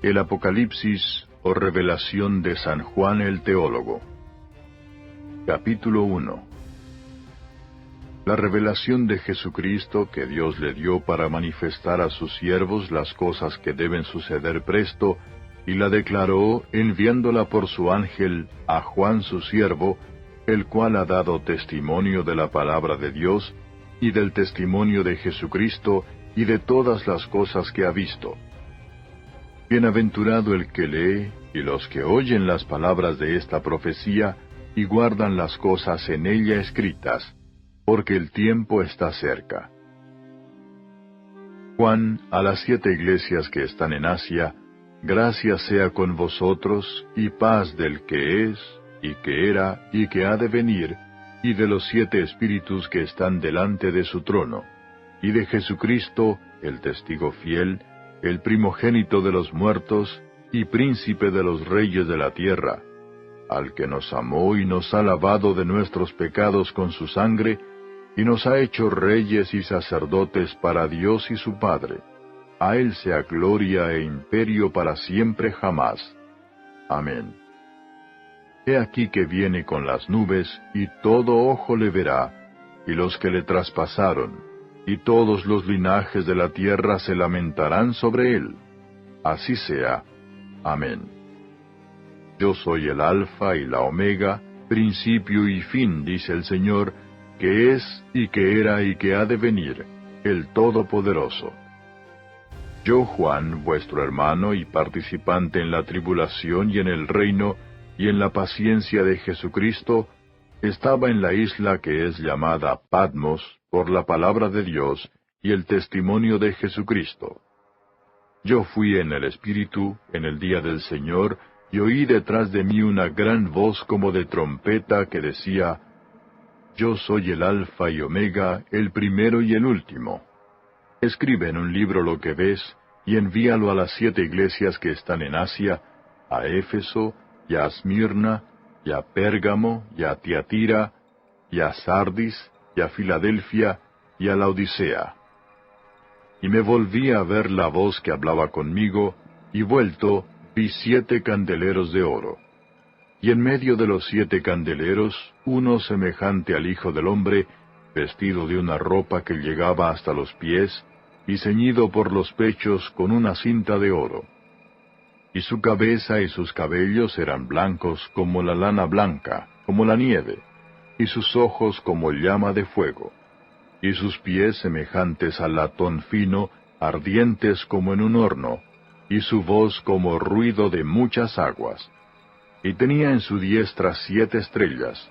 El Apocalipsis o revelación de San Juan el Teólogo. Capítulo 1. La revelación de Jesucristo que Dios le dio para manifestar a sus siervos las cosas que deben suceder presto, y la declaró enviándola por su ángel a Juan su siervo, el cual ha dado testimonio de la palabra de Dios, y del testimonio de Jesucristo, y de todas las cosas que ha visto. Bienaventurado el que lee, y los que oyen las palabras de esta profecía, y guardan las cosas en ella escritas, porque el tiempo está cerca. Juan, a las 7 iglesias que están en Asia, gracia sea con vosotros, y paz del que es, y que era, y que ha de venir, y de los 7 espíritus que están delante de su trono, y de Jesucristo, el testigo fiel, el primogénito de los muertos, y príncipe de los reyes de la tierra, al que nos amó y nos ha lavado de nuestros pecados con su sangre, y nos ha hecho reyes y sacerdotes para Dios y su Padre. A Él sea gloria e imperio para siempre jamás. Amén. He aquí que viene con las nubes, y todo ojo le verá, y los que le traspasaron, y todos los linajes de la tierra se lamentarán sobre él. Así sea. Amén. Yo soy el Alfa y la Omega, principio y fin, dice el Señor, que es, y que era, y que ha de venir, el Todopoderoso. Yo, Juan, vuestro hermano y participante en la tribulación y en el reino, y en la paciencia de Jesucristo, estaba en la isla que es llamada Patmos, por la palabra de Dios y el testimonio de Jesucristo. Yo fui en el Espíritu, en el día del Señor, y oí detrás de mí una gran voz como de trompeta que decía, Yo soy el Alfa y Omega, el primero y el último. Escribe en un libro lo que ves, y envíalo a las 7 iglesias que están en Asia, a Éfeso, y a Esmirna, y a Pérgamo, y a Tiatira, y a Sardis, y a Filadelfia, y a Laodicea. Y me volví a ver la voz que hablaba conmigo, y vuelto, vi 7 candeleros de oro. Y en medio de los 7 candeleros, uno semejante al Hijo del Hombre, vestido de una ropa que llegaba hasta los pies, y ceñido por los pechos con una cinta de oro. Y su cabeza y sus cabellos eran blancos como la lana blanca, como la nieve, y sus ojos como llama de fuego, y sus pies semejantes al latón fino, ardientes como en un horno, y su voz como ruido de muchas aguas. Y tenía en su diestra 7 estrellas,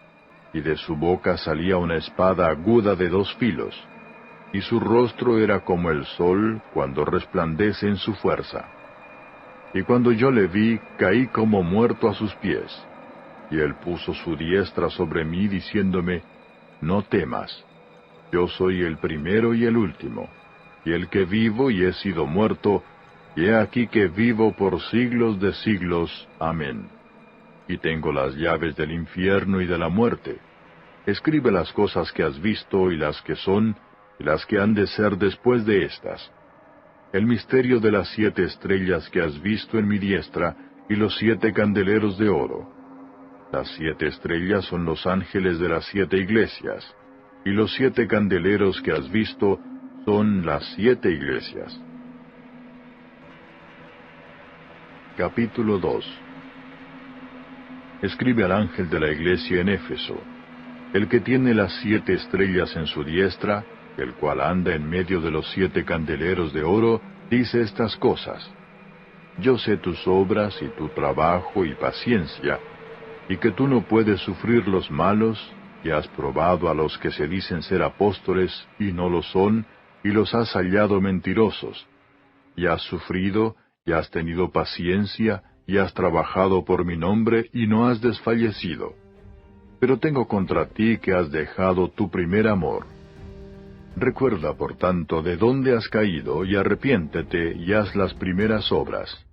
y de su boca salía una espada aguda de 2 filos, y su rostro era como el sol cuando resplandece en su fuerza. Y cuando yo le vi, caí como muerto a sus pies. Y él puso su diestra sobre mí, diciéndome, No temas, yo soy el primero y el último, y el que vivo y he sido muerto, y he aquí que vivo por siglos de siglos. Amén. Y tengo las llaves del infierno y de la muerte. Escribe las cosas que has visto, y las que son, y las que han de ser después de estas. El misterio de las 7 estrellas que has visto en mi diestra, y los 7 candeleros de oro. Las 7 estrellas son los ángeles de las 7 iglesias, y los 7 candeleros que has visto son las 7 iglesias. Capítulo 2. Escribe al ángel de la iglesia en Éfeso, el que tiene las 7 estrellas en su diestra, el cual anda en medio de los 7 candeleros de oro, dice estas cosas. Yo sé tus obras y tu trabajo y paciencia, y que tú no puedes sufrir los malos, y has probado a los que se dicen ser apóstoles y no lo son, y los has hallado mentirosos. Y has sufrido, y has tenido paciencia, y has trabajado por mi nombre, y no has desfallecido. Pero tengo contra ti que has dejado tu primer amor. Recuerda, por tanto, de dónde has caído, y arrepiéntete, y haz las primeras obras.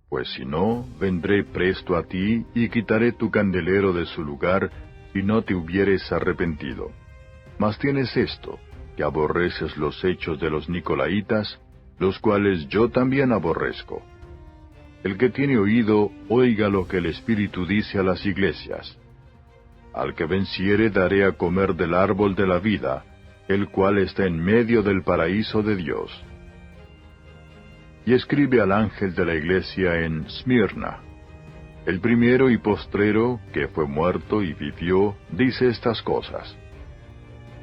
Pues si no, vendré presto a ti, y quitaré tu candelero de su lugar, si no te hubieres arrepentido. Mas tienes esto, que aborreces los hechos de los Nicolaitas, los cuales yo también aborrezco. El que tiene oído, oiga lo que el Espíritu dice a las iglesias. Al que venciere daré a comer del árbol de la vida, el cual está en medio del paraíso de Dios. Y escribe al ángel de la iglesia en Smirna. El primero y postrero, que fue muerto y vivió, dice estas cosas.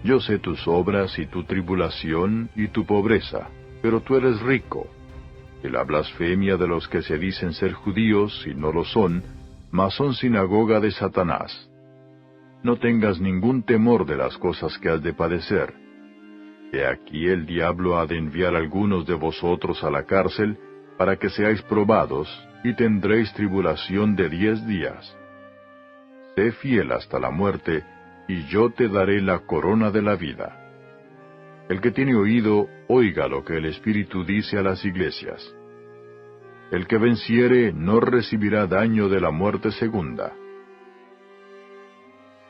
Yo sé tus obras y tu tribulación y tu pobreza, pero tú eres rico. Y la blasfemia de los que se dicen ser judíos y no lo son, mas son sinagoga de Satanás. No tengas ningún temor de las cosas que has de padecer. He aquí el diablo ha de enviar a algunos de vosotros a la cárcel, para que seáis probados, y tendréis tribulación de 10 días. Sé fiel hasta la muerte, y yo te daré la corona de la vida. El que tiene oído, oiga lo que el Espíritu dice a las iglesias. El que venciere no recibirá daño de la muerte segunda.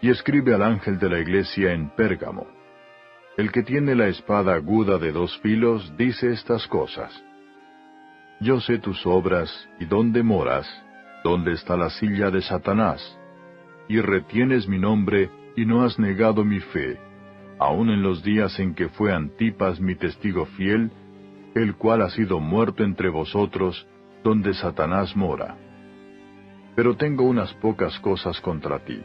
Y escribe al ángel de la iglesia en Pérgamo. El que tiene la espada aguda de 2 filos dice estas cosas. Yo sé tus obras y dónde moras, dónde está la silla de Satanás, y retienes mi nombre y no has negado mi fe, aun en los días en que fue Antipas mi testigo fiel, el cual ha sido muerto entre vosotros, donde Satanás mora. Pero tengo unas pocas cosas contra ti,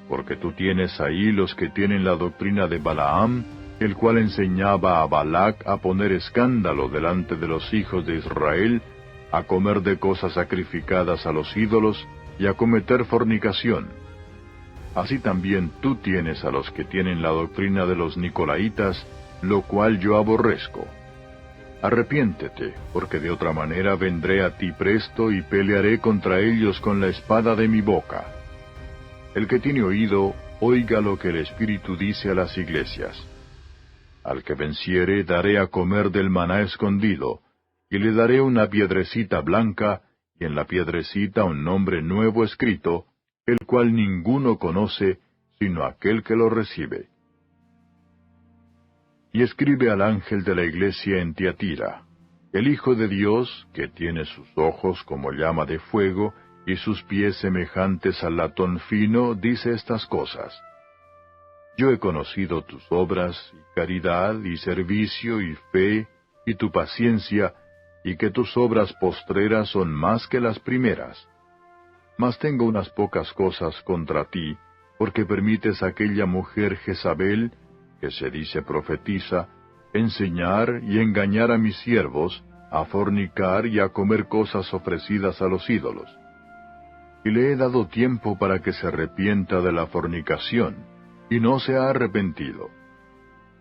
porque tú tienes ahí los que tienen la doctrina de Balaam, el cual enseñaba a Balac a poner escándalo delante de los hijos de Israel, a comer de cosas sacrificadas a los ídolos, y a cometer fornicación. Así también tú tienes a los que tienen la doctrina de los Nicolaitas, lo cual yo aborrezco. Arrepiéntete, porque de otra manera vendré a ti presto y pelearé contra ellos con la espada de mi boca. El que tiene oído, oiga lo que el Espíritu dice a las iglesias. Al que venciere daré a comer del maná escondido, y le daré una piedrecita blanca, y en la piedrecita un nombre nuevo escrito, el cual ninguno conoce, sino aquel que lo recibe. Y escribe al ángel de la iglesia en Tiatira, el Hijo de Dios, que tiene sus ojos como llama de fuego, y sus pies semejantes al latón fino, dice estas cosas. Yo he conocido tus obras, y caridad, y servicio, y fe, y tu paciencia, y que tus obras postreras son más que las primeras. Mas tengo unas pocas cosas contra ti, porque permites a aquella mujer Jezabel, que se dice profetiza, enseñar y engañar a mis siervos, a fornicar y a comer cosas ofrecidas a los ídolos. Y le he dado tiempo para que se arrepienta de la fornicación, y no se ha arrepentido.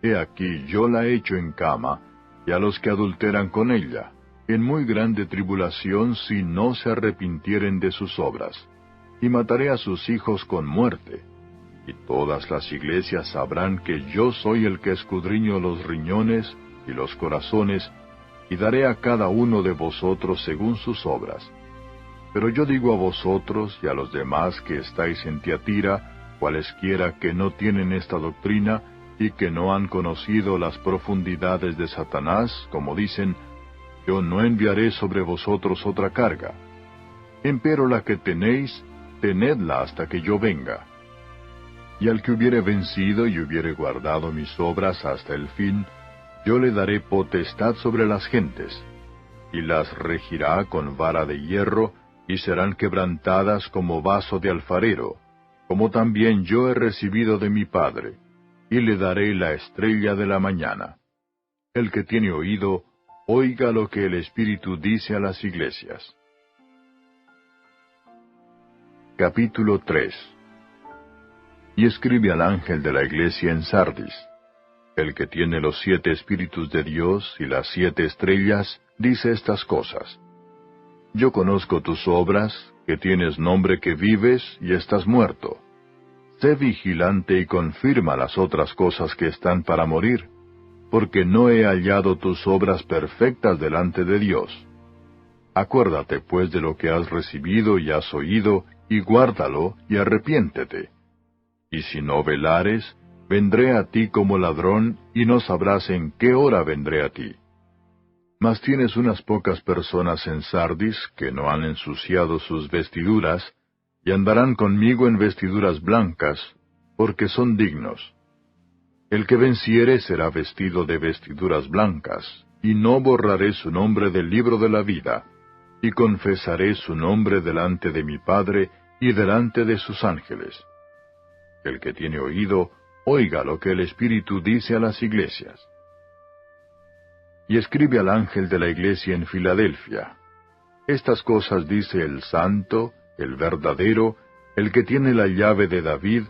He aquí yo la echo en cama, y a los que adulteran con ella, en muy grande tribulación si no se arrepintieren de sus obras, y mataré a sus hijos con muerte. Y todas las iglesias sabrán que yo soy el que escudriño los riñones y los corazones, y daré a cada uno de vosotros según sus obras. Pero yo digo a vosotros y a los demás que estáis en Tiatira, cualesquiera que no tienen esta doctrina, y que no han conocido las profundidades de Satanás, como dicen, yo no enviaré sobre vosotros otra carga. Empero la que tenéis, tenedla hasta que yo venga. Y al que hubiere vencido y hubiere guardado mis obras hasta el fin, yo le daré potestad sobre las gentes, y las regirá con vara de hierro, y serán quebrantadas como vaso de alfarero, como también yo he recibido de mi Padre, y le daré la estrella de la mañana. El que tiene oído, oiga lo que el Espíritu dice a las iglesias. Capítulo 3. Y escribe al ángel de la iglesia en Sardis. El que tiene los 7 Espíritus de Dios y las 7 estrellas, dice estas cosas. Yo conozco tus obras, que tienes nombre que vives y estás muerto. Sé vigilante y confirma las otras cosas que están para morir, porque no he hallado tus obras perfectas delante de Dios. Acuérdate pues de lo que has recibido y has oído, y guárdalo, y arrepiéntete. Y si no velares, vendré a ti como ladrón, y no sabrás en qué hora vendré a ti. Mas tienes unas pocas personas en Sardis que no han ensuciado sus vestiduras, y andarán conmigo en vestiduras blancas, porque son dignos. El que venciere será vestido de vestiduras blancas, y no borraré su nombre del libro de la vida, y confesaré su nombre delante de mi Padre y delante de sus ángeles. El que tiene oído, oiga lo que el Espíritu dice a las iglesias. Y escribe al ángel de la iglesia en Filadelfia: Estas cosas dice el santo, el verdadero, el que tiene la llave de David,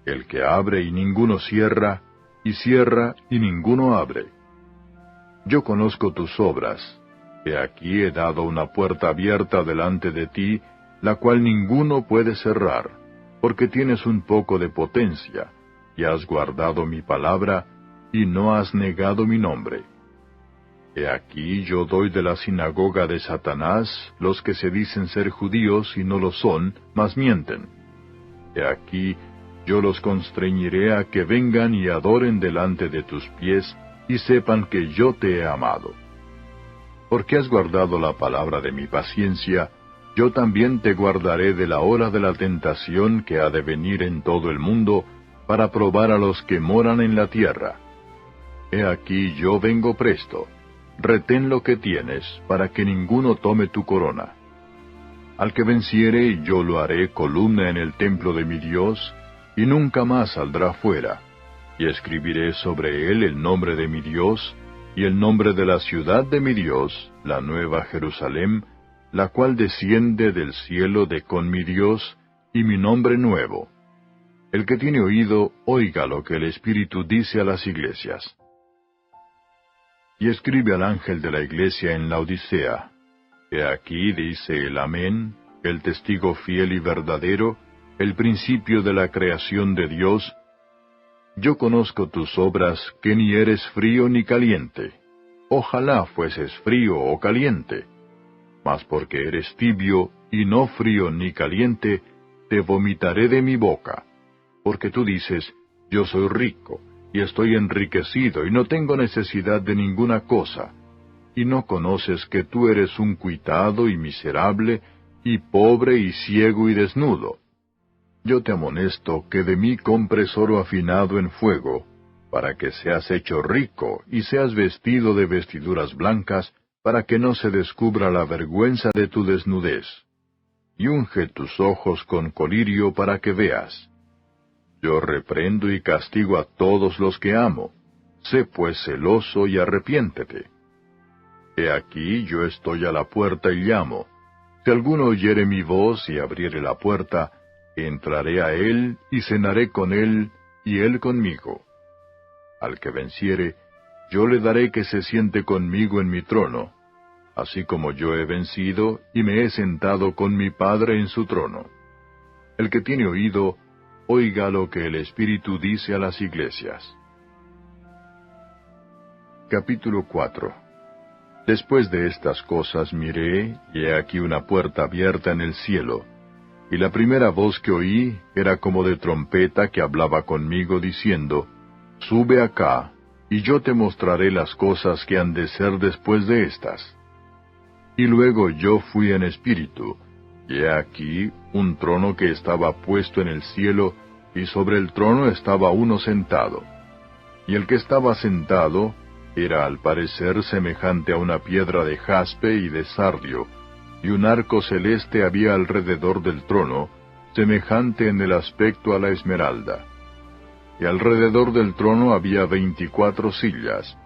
el que abre y ninguno cierra, y cierra y ninguno abre. Yo conozco tus obras. He aquí he dado una puerta abierta delante de ti, la cual ninguno puede cerrar, porque tienes un poco de potencia, y has guardado mi palabra, y no has negado mi nombre. He aquí yo doy de la sinagoga de Satanás los que se dicen ser judíos y no lo son, mas mienten. He aquí yo los constreñiré a que vengan y adoren delante de tus pies, y sepan que yo te he amado. Porque has guardado la palabra de mi paciencia, yo también te guardaré de la hora de la tentación que ha de venir en todo el mundo, para probar a los que moran en la tierra. He aquí yo vengo presto. Retén lo que tienes, para que ninguno tome tu corona. Al que venciere, yo lo haré columna en el templo de mi Dios, y nunca más saldrá fuera. Y escribiré sobre él el nombre de mi Dios, y el nombre de la ciudad de mi Dios, la nueva Jerusalén, la cual desciende del cielo de con mi Dios, y mi nombre nuevo. El que tiene oído, oiga lo que el Espíritu dice a las iglesias. Y escribe al ángel de la iglesia en Laodicea: He aquí dice el Amén, el testigo fiel y verdadero, el principio de la creación de Dios. Yo conozco tus obras, que ni eres frío ni caliente. Ojalá fueses frío o caliente. Mas porque eres tibio, y no frío ni caliente, te vomitaré de mi boca. Porque tú dices: Yo soy rico, y estoy enriquecido, y no tengo necesidad de ninguna cosa, y no conoces que tú eres un cuitado y miserable, y pobre y ciego y desnudo. Yo te amonesto que de mí compres oro afinado en fuego, para que seas hecho rico, y seas vestido de vestiduras blancas, para que no se descubra la vergüenza de tu desnudez. Y unge tus ojos con colirio para que veas. Yo reprendo y castigo a todos los que amo. Sé pues celoso y arrepiéntete. He aquí yo estoy a la puerta y llamo. Si alguno oyere mi voz y abriere la puerta, entraré a él y cenaré con él, y él conmigo. Al que venciere, yo le daré que se siente conmigo en mi trono, así como yo he vencido y me he sentado con mi Padre en su trono. El que tiene oído, oiga lo que el Espíritu dice a las iglesias. Capítulo 4. Después de estas cosas miré, y he aquí una puerta abierta en el cielo, y la primera voz que oí era como de trompeta que hablaba conmigo diciendo: Sube acá, y yo te mostraré las cosas que han de ser después de estas. Y luego yo fui en espíritu, y he aquí un trono que estaba puesto en el cielo, y sobre el trono estaba uno sentado. Y el que estaba sentado era al parecer semejante a una piedra de jaspe y de sardio, y un arco celeste había alrededor del trono, semejante en el aspecto a la esmeralda. Y alrededor del trono había 24 sillas,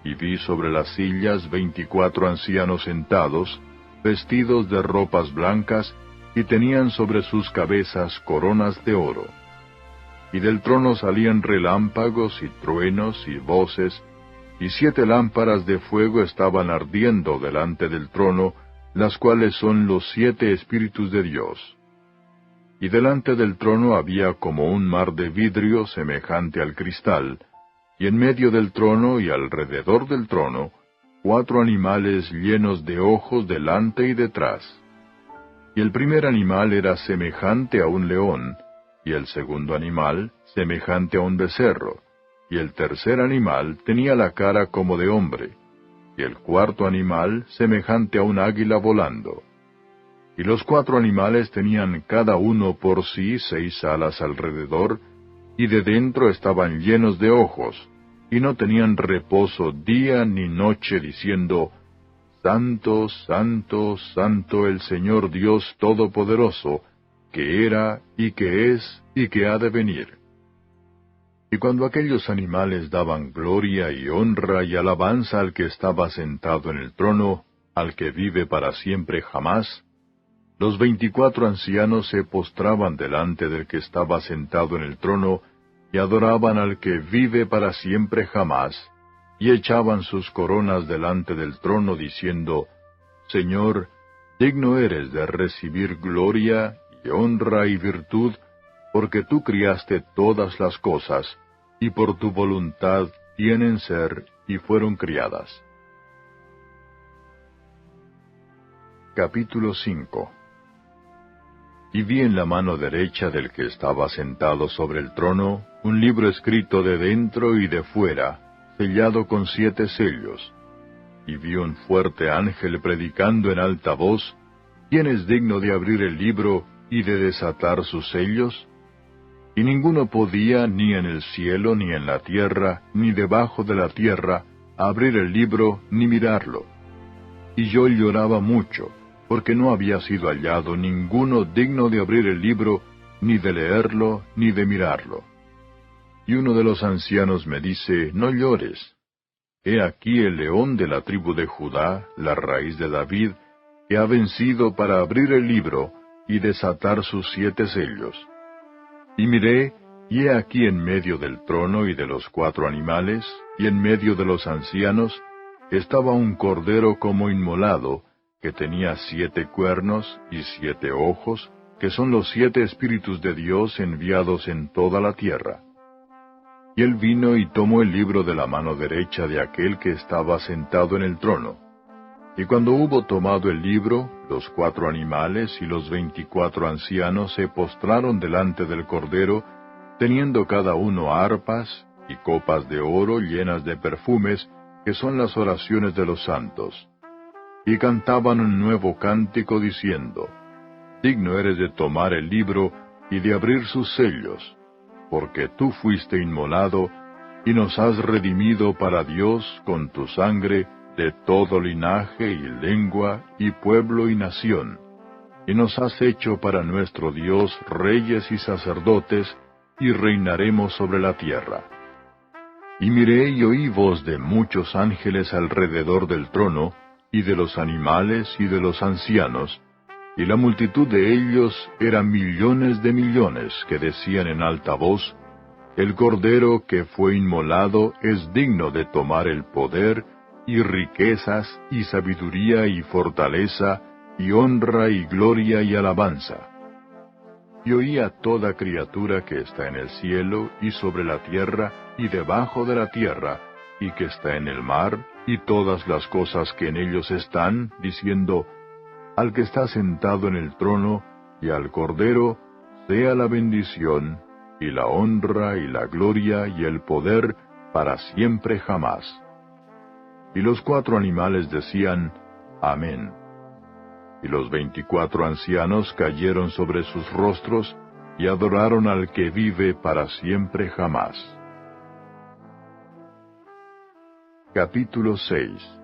y vi sobre las sillas 24 ancianos sentados, vestidos de ropas blancas, y tenían sobre sus cabezas coronas de oro. Y del trono salían relámpagos y truenos y voces, y 7 lámparas de fuego estaban ardiendo delante del trono, las cuales son los 7 Espíritus de Dios. Y delante del trono había como un mar de vidrio semejante al cristal, y en medio del trono y alrededor del trono, 4 animales llenos de ojos delante y detrás. Y el primer animal era semejante a un león, y el segundo animal semejante a un becerro, y el tercer animal tenía la cara como de hombre. y el cuarto animal semejante a un águila volando. Y los 4 animales tenían cada uno por sí 6 alas alrededor, y de dentro estaban llenos de ojos, y no tenían reposo día ni noche, diciendo, Santo, Santo, Santo el Señor Dios Todopoderoso, que era, y que es, y que ha de venir. Y cuando aquellos animales daban gloria y honra y alabanza al que estaba sentado en el trono, al que vive para siempre jamás, los 24 ancianos se postraban delante del que estaba sentado en el trono, y adoraban al que vive para siempre jamás, y echaban sus coronas delante del trono, diciendo, Señor, digno eres de recibir gloria, y honra y virtud, porque tú criaste todas las cosas, y por tu voluntad tienen ser y fueron criadas. Capítulo 5. Y vi en la mano derecha del que estaba sentado sobre el trono un libro escrito de dentro y de fuera, sellado con 7 sellos. Y vi un fuerte ángel predicando en alta voz, ¿quién es digno de abrir el libro y de desatar sus sellos? Y ninguno podía, ni en el cielo, ni en la tierra, ni debajo de la tierra, abrir el libro, ni mirarlo. Y yo lloraba mucho, porque no había sido hallado ninguno digno de abrir el libro, ni de leerlo, ni de mirarlo. Y uno de los ancianos me dice, no llores. He aquí el león de la tribu de Judá, la raíz de David, que ha vencido para abrir el libro y desatar sus 7 sellos. Y miré, y he aquí en medio del trono y de los 4 animales, y en medio de los ancianos, estaba un cordero como inmolado, que tenía 7 cuernos y 7 ojos, que son los 7 espíritus de Dios enviados en toda la tierra. Y él vino y tomó el libro de la mano derecha de aquel que estaba sentado en el trono. Y cuando hubo tomado el libro, los 4 animales y los 24 ancianos se postraron delante del Cordero, teniendo cada uno arpas y copas de oro llenas de perfumes, que son las oraciones de los santos. Y cantaban un nuevo cántico diciendo, Digno eres de tomar el libro y de abrir sus sellos, porque tú fuiste inmolado, y nos has redimido para Dios con tu sangre, de todo linaje y lengua y pueblo y nación, y nos has hecho para nuestro Dios reyes y sacerdotes, y reinaremos sobre la tierra. Y miré y oí voz de muchos ángeles alrededor del trono, y de los animales y de los ancianos, y la multitud de ellos era millones de millones, que decían en alta voz, El Cordero que fue inmolado es digno de tomar el poder, y riquezas, y sabiduría, y fortaleza, y honra, y gloria, y alabanza. Y oí a toda criatura que está en el cielo, y sobre la tierra, y debajo de la tierra, y que está en el mar, y todas las cosas que en ellos están, diciendo, Al que está sentado en el trono, y al Cordero, sea la bendición, y la honra, y la gloria, y el poder, para siempre jamás. Y los 4 animales decían, Amén. Y los 24 ancianos cayeron sobre sus rostros, y adoraron al que vive para siempre jamás. Capítulo 6.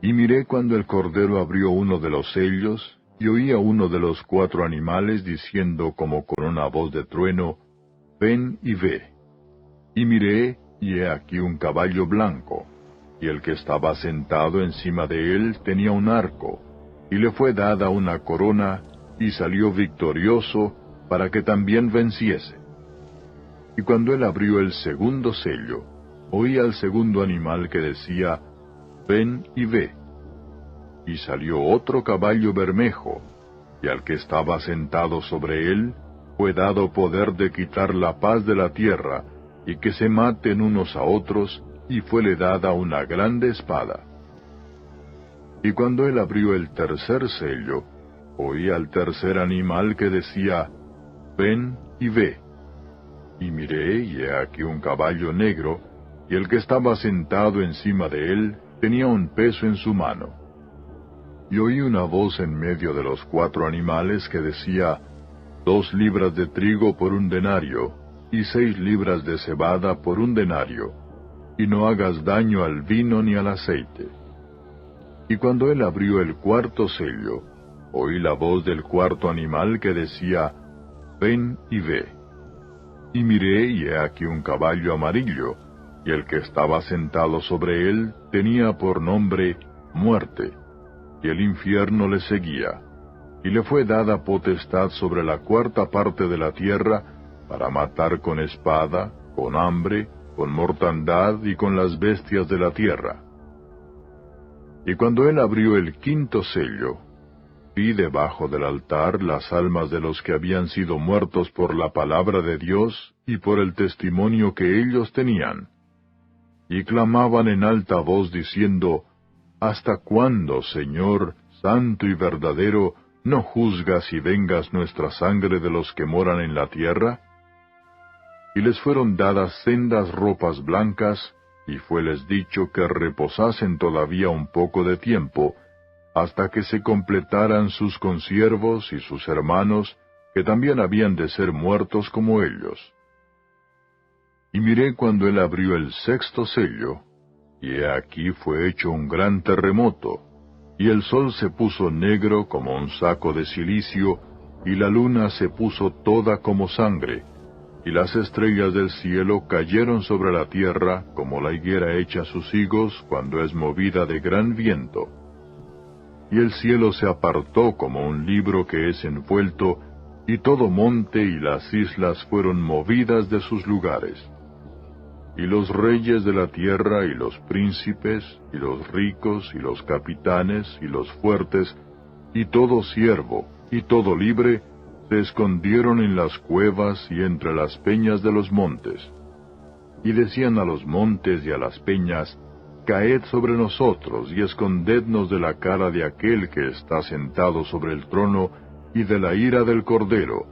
Y miré cuando el Cordero abrió uno de los sellos, y oí a uno de los 4 animales diciendo como con una voz de trueno, Ven y ve. Y miré, y he aquí un caballo blanco, y el que estaba sentado encima de él tenía un arco, y le fue dada una corona, y salió victorioso, para que también venciese. Y cuando él abrió el segundo sello, oí al segundo animal que decía, Ven y ve. Y salió otro caballo bermejo, y al que estaba sentado sobre él, fue dado poder de quitar la paz de la tierra, y que se maten unos a otros, y fuele dada una grande espada. Y cuando él abrió el tercer sello, oí al tercer animal que decía, Ven y ve. Y miré, y he aquí un caballo negro, y el que estaba sentado encima de él tenía un peso en su mano. Y oí una voz en medio de los 4 animales que decía, 2 libras de trigo por 1 denario, y 6 libras de cebada por 1 denario, y no hagas daño al vino ni al aceite. Y cuando él abrió el 4º sello, oí la voz del 4º animal que decía, ven y ve. Y miré, y he aquí un caballo amarillo, y el que estaba sentado sobre él tenía por nombre Muerte, y el infierno le seguía, y le fue dada potestad sobre la 4ª parte de la tierra, para matar con espada, con hambre, con mortandad y con las bestias de la tierra. Y cuando él abrió el 5º sello, vi debajo del altar las almas de los que habían sido muertos por la palabra de Dios y por el testimonio que ellos tenían. Y clamaban en alta voz diciendo, ¿hasta cuándo, Señor, santo y verdadero, no juzgas y vengas nuestra sangre de los que moran en la tierra? Y les fueron dadas sendas ropas blancas, y fueles dicho que reposasen todavía un poco de tiempo, hasta que se completaran sus consiervos y sus hermanos, que también habían de ser muertos como ellos. Y miré cuando él abrió el 6º sello, y he aquí fue hecho un gran terremoto, y el sol se puso negro como un saco de cilicio, y la luna se puso toda como sangre, y las estrellas del cielo cayeron sobre la tierra como la higuera echa sus higos cuando es movida de gran viento. Y el cielo se apartó como un libro que es envuelto, y todo monte y las islas fueron movidas de sus lugares. Y los reyes de la tierra y los príncipes, y los ricos, y los capitanes, y los fuertes, y todo siervo, y todo libre, se escondieron en las cuevas y entre las peñas de los montes. Y decían a los montes y a las peñas, caed sobre nosotros y escondednos de la cara de aquel que está sentado sobre el trono y de la ira del Cordero,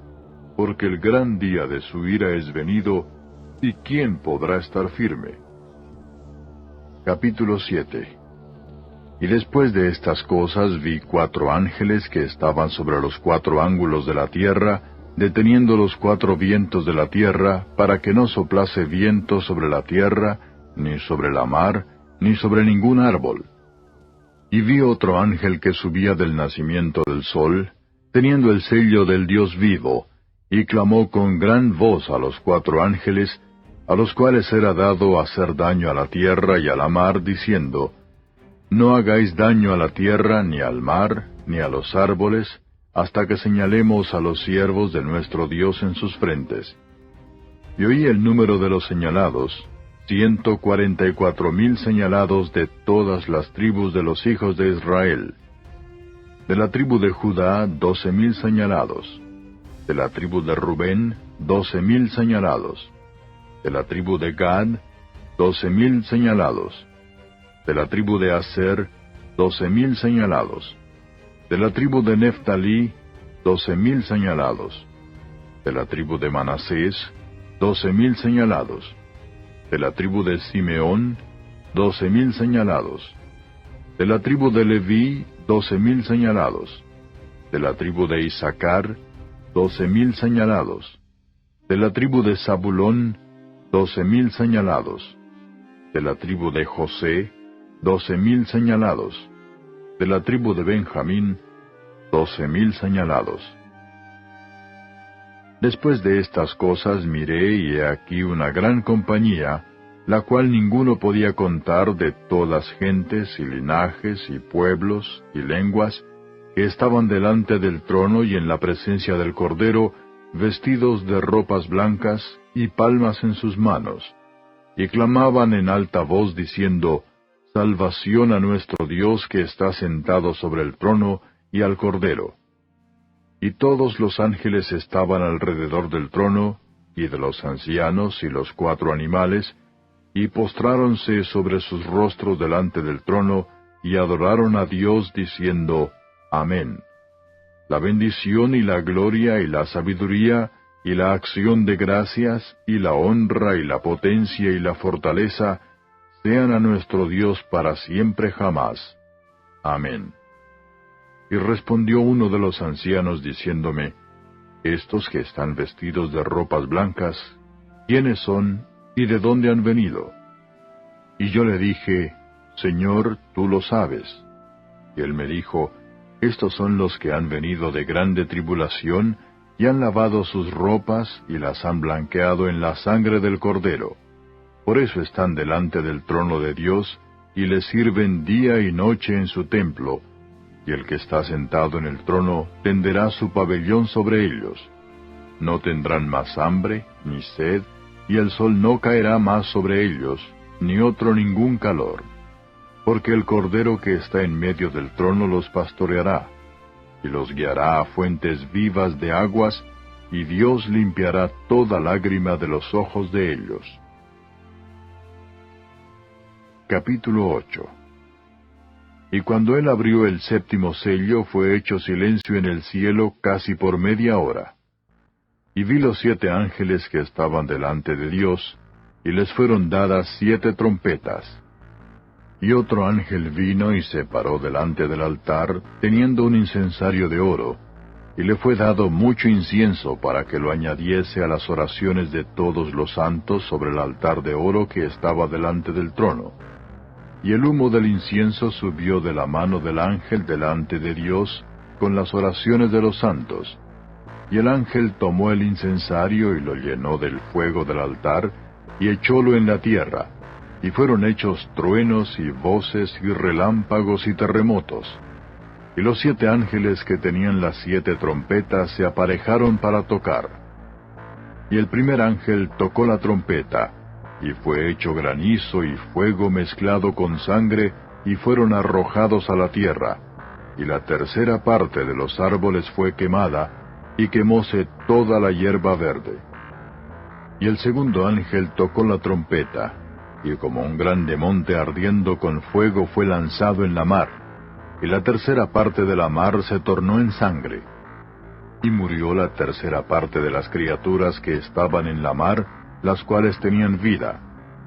porque el gran día de su ira es venido, ¿y quién podrá estar firme? Capítulo 7. Y después de estas cosas vi 4 ángeles que estaban sobre los 4 ángulos de la tierra, deteniendo los 4 vientos de la tierra, para que no soplase viento sobre la tierra, ni sobre la mar, ni sobre ningún árbol. Y vi otro ángel que subía del nacimiento del sol, teniendo el sello del Dios vivo, y clamó con gran voz a los 4 ángeles, a los cuales era dado hacer daño a la tierra y a la mar, diciendo, no hagáis daño a la tierra, ni al mar, ni a los árboles, hasta que señalemos a los siervos de nuestro Dios en sus frentes. Y oí el número de los señalados, 144,000 señalados de todas las tribus de los hijos de Israel. De la tribu de Judá, 12,000 señalados. De la tribu de Rubén, 12,000 señalados. De la tribu de Gad, 12,000 señalados. De la tribu de Aser, 12,000 señalados. De la tribu de Neftalí, 12,000 señalados. De la tribu de Manasés, 12,000 señalados. De la tribu de Simeón, 12,000 señalados. De la tribu de Leví, 12,000 señalados. De la tribu de Isaacar, 12,000 señalados. De la tribu de Zabulón, 12,000 señalados. De la tribu de José, 12,000 señalados. De la tribu de Benjamín, 12,000 señalados. Después de estas cosas miré y he aquí una gran compañía, la cual ninguno podía contar, de todas gentes y linajes y pueblos y lenguas, que estaban delante del trono y en la presencia del Cordero, vestidos de ropas blancas y palmas en sus manos, y clamaban en alta voz diciendo, salvación a nuestro Dios que está sentado sobre el trono y al Cordero. Y todos los ángeles estaban alrededor del trono, y de los ancianos y los 4 animales, y postráronse sobre sus rostros delante del trono, y adoraron a Dios diciendo, Amén. La bendición y la gloria y la sabiduría, y la acción de gracias, y la honra y la potencia y la fortaleza, sean a nuestro Dios para siempre jamás. Amén. Y respondió uno de los ancianos diciéndome, Estos que están vestidos de ropas blancas, ¿quiénes son y de dónde han venido? Y yo le dije, Señor, tú lo sabes. Y él me dijo, Estos son los que han venido de grande tribulación, y han lavado sus ropas, y las han blanqueado en la sangre del Cordero. Por eso están delante del trono de Dios, y le sirven día y noche en su templo, y el que está sentado en el trono tenderá su pabellón sobre ellos. No tendrán más hambre, ni sed, y el sol no caerá más sobre ellos, ni otro ningún calor. Porque el Cordero que está en medio del trono los pastoreará, y los guiará a fuentes vivas de aguas, y Dios limpiará toda lágrima de los ojos de ellos. Capítulo 8. Y cuando él abrió el séptimo sello, fue hecho silencio en el cielo casi por media hora. Y vi los 7 ángeles que estaban delante de Dios, y les fueron dadas 7 trompetas. Y otro ángel vino y se paró delante del altar, teniendo un incensario de oro, y le fue dado mucho incienso para que lo añadiese a las oraciones de todos los santos sobre el altar de oro que estaba delante del trono. Y el humo del incienso subió de la mano del ángel delante de Dios, con las oraciones de los santos. Y el ángel tomó el incensario y lo llenó del fuego del altar, y echólo en la tierra, y fueron hechos truenos y voces y relámpagos y terremotos. Y los 7 ángeles que tenían las 7 trompetas se aparejaron para tocar. Y el primer ángel tocó la trompeta, y fue hecho granizo y fuego mezclado con sangre, y fueron arrojados a la tierra, y la tercera parte de los árboles fue quemada, y quemóse toda la hierba verde. Y el segundo ángel tocó la trompeta, y como un grande monte ardiendo con fuego fue lanzado en la mar, y la tercera parte de la mar se tornó en sangre. Y murió la tercera parte de las criaturas que estaban en la mar, las cuales tenían vida,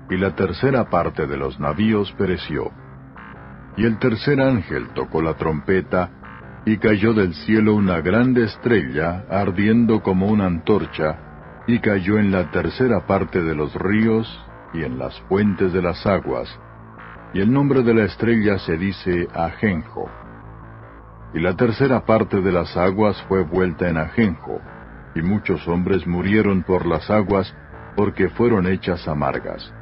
y la tercera parte de los navíos pereció. Y el tercer ángel tocó la trompeta, y cayó del cielo una grande estrella, ardiendo como una antorcha, y cayó en la tercera parte de los ríos, y en las fuentes de las aguas, y el nombre de la estrella se dice Ajenjo. Y la tercera parte de las aguas fue vuelta en ajenjo, y muchos hombres murieron por las aguas, porque fueron hechas amargas.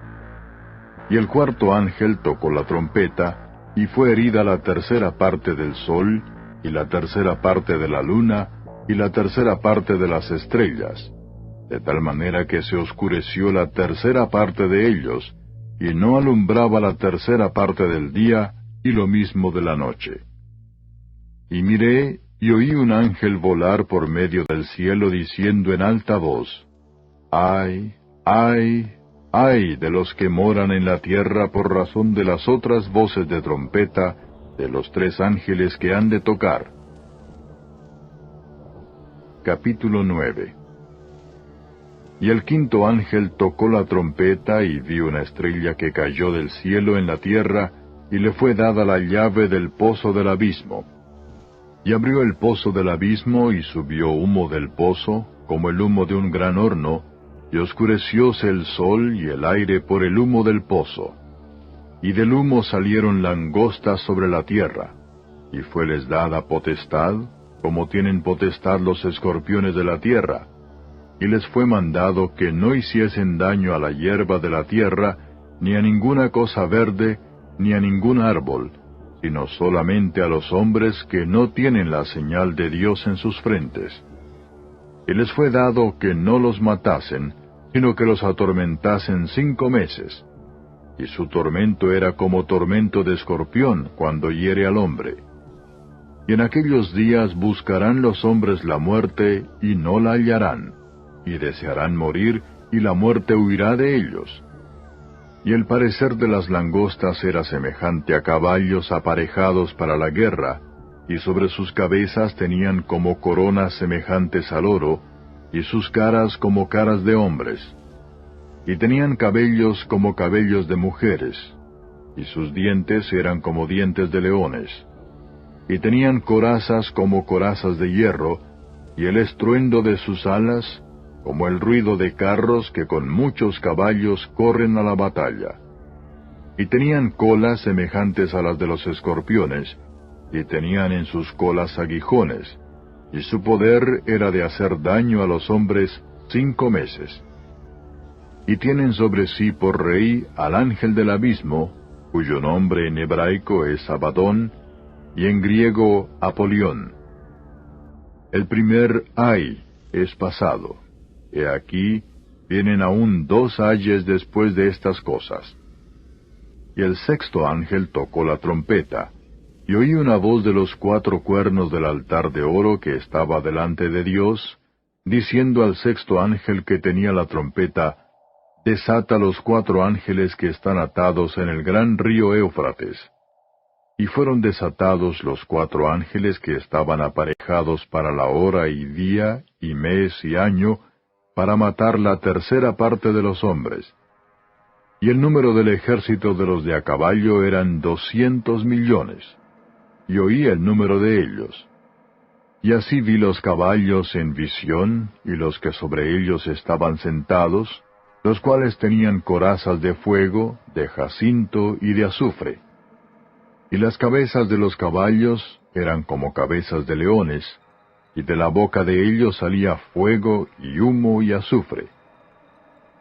Y el cuarto ángel tocó la trompeta, y fue herida la tercera parte del sol, y la tercera parte de la luna, y la tercera parte de las estrellas, de tal manera que se oscureció la tercera parte de ellos, y no alumbraba la tercera parte del día, y lo mismo de la noche. Y miré, y oí un ángel volar por medio del cielo, diciendo en alta voz, ¡Ay, ay, ay de los que moran en la tierra por razón de las otras voces de trompeta de los 3 ángeles que han de tocar! Capítulo 9. Y el quinto ángel tocó la trompeta, y vi una estrella que cayó del cielo en la tierra, y le fue dada la llave del pozo del abismo. Y abrió el pozo del abismo, y subió humo del pozo, como el humo de un gran horno, y oscurecióse el sol y el aire por el humo del pozo. Y del humo salieron langostas sobre la tierra, y fueles dada potestad, como tienen potestad los escorpiones de la tierra, y les fue mandado que no hiciesen daño a la hierba de la tierra, ni a ninguna cosa verde, ni a ningún árbol, sino solamente a los hombres que no tienen la señal de Dios en sus frentes. Y les fue dado que no los matasen, sino que los atormentasen 5 meses. Y su tormento era como tormento de escorpión cuando hiere al hombre. Y en aquellos días buscarán los hombres la muerte, y no la hallarán, y desearán morir, y la muerte huirá de ellos. Y el parecer de las langostas era semejante a caballos aparejados para la guerra, y sobre sus cabezas tenían como coronas semejantes al oro, y sus caras como caras de hombres. Y tenían cabellos como cabellos de mujeres, y sus dientes eran como dientes de leones. Y tenían corazas como corazas de hierro, y el estruendo de sus alas como el ruido de carros que con muchos caballos corren a la batalla. Y tenían colas semejantes a las de los escorpiones, y tenían en sus colas aguijones, y su poder era de hacer daño a los hombres 5 meses. Y tienen sobre sí por rey al ángel del abismo, cuyo nombre en hebraico es Abadón, y en griego Apolión. El primer ay es pasado. He aquí, vienen aún 2 ayes después de estas cosas. Y el sexto ángel tocó la trompeta, y oí una voz de los 4 cuernos del altar de oro que estaba delante de Dios, diciendo al sexto ángel que tenía la trompeta: desata los 4 ángeles que están atados en el gran río Éufrates. Y fueron desatados los 4 ángeles que estaban aparejados para la hora y día y mes y año, para matar la tercera parte de los hombres. Y el número del ejército de los de a caballo eran 200 millones. Y oí el número de ellos. Y así vi los caballos en visión, y los que sobre ellos estaban sentados, los cuales tenían corazas de fuego, de jacinto y de azufre. Y las cabezas de los caballos eran como cabezas de leones, y de la boca de ellos salía fuego y humo y azufre.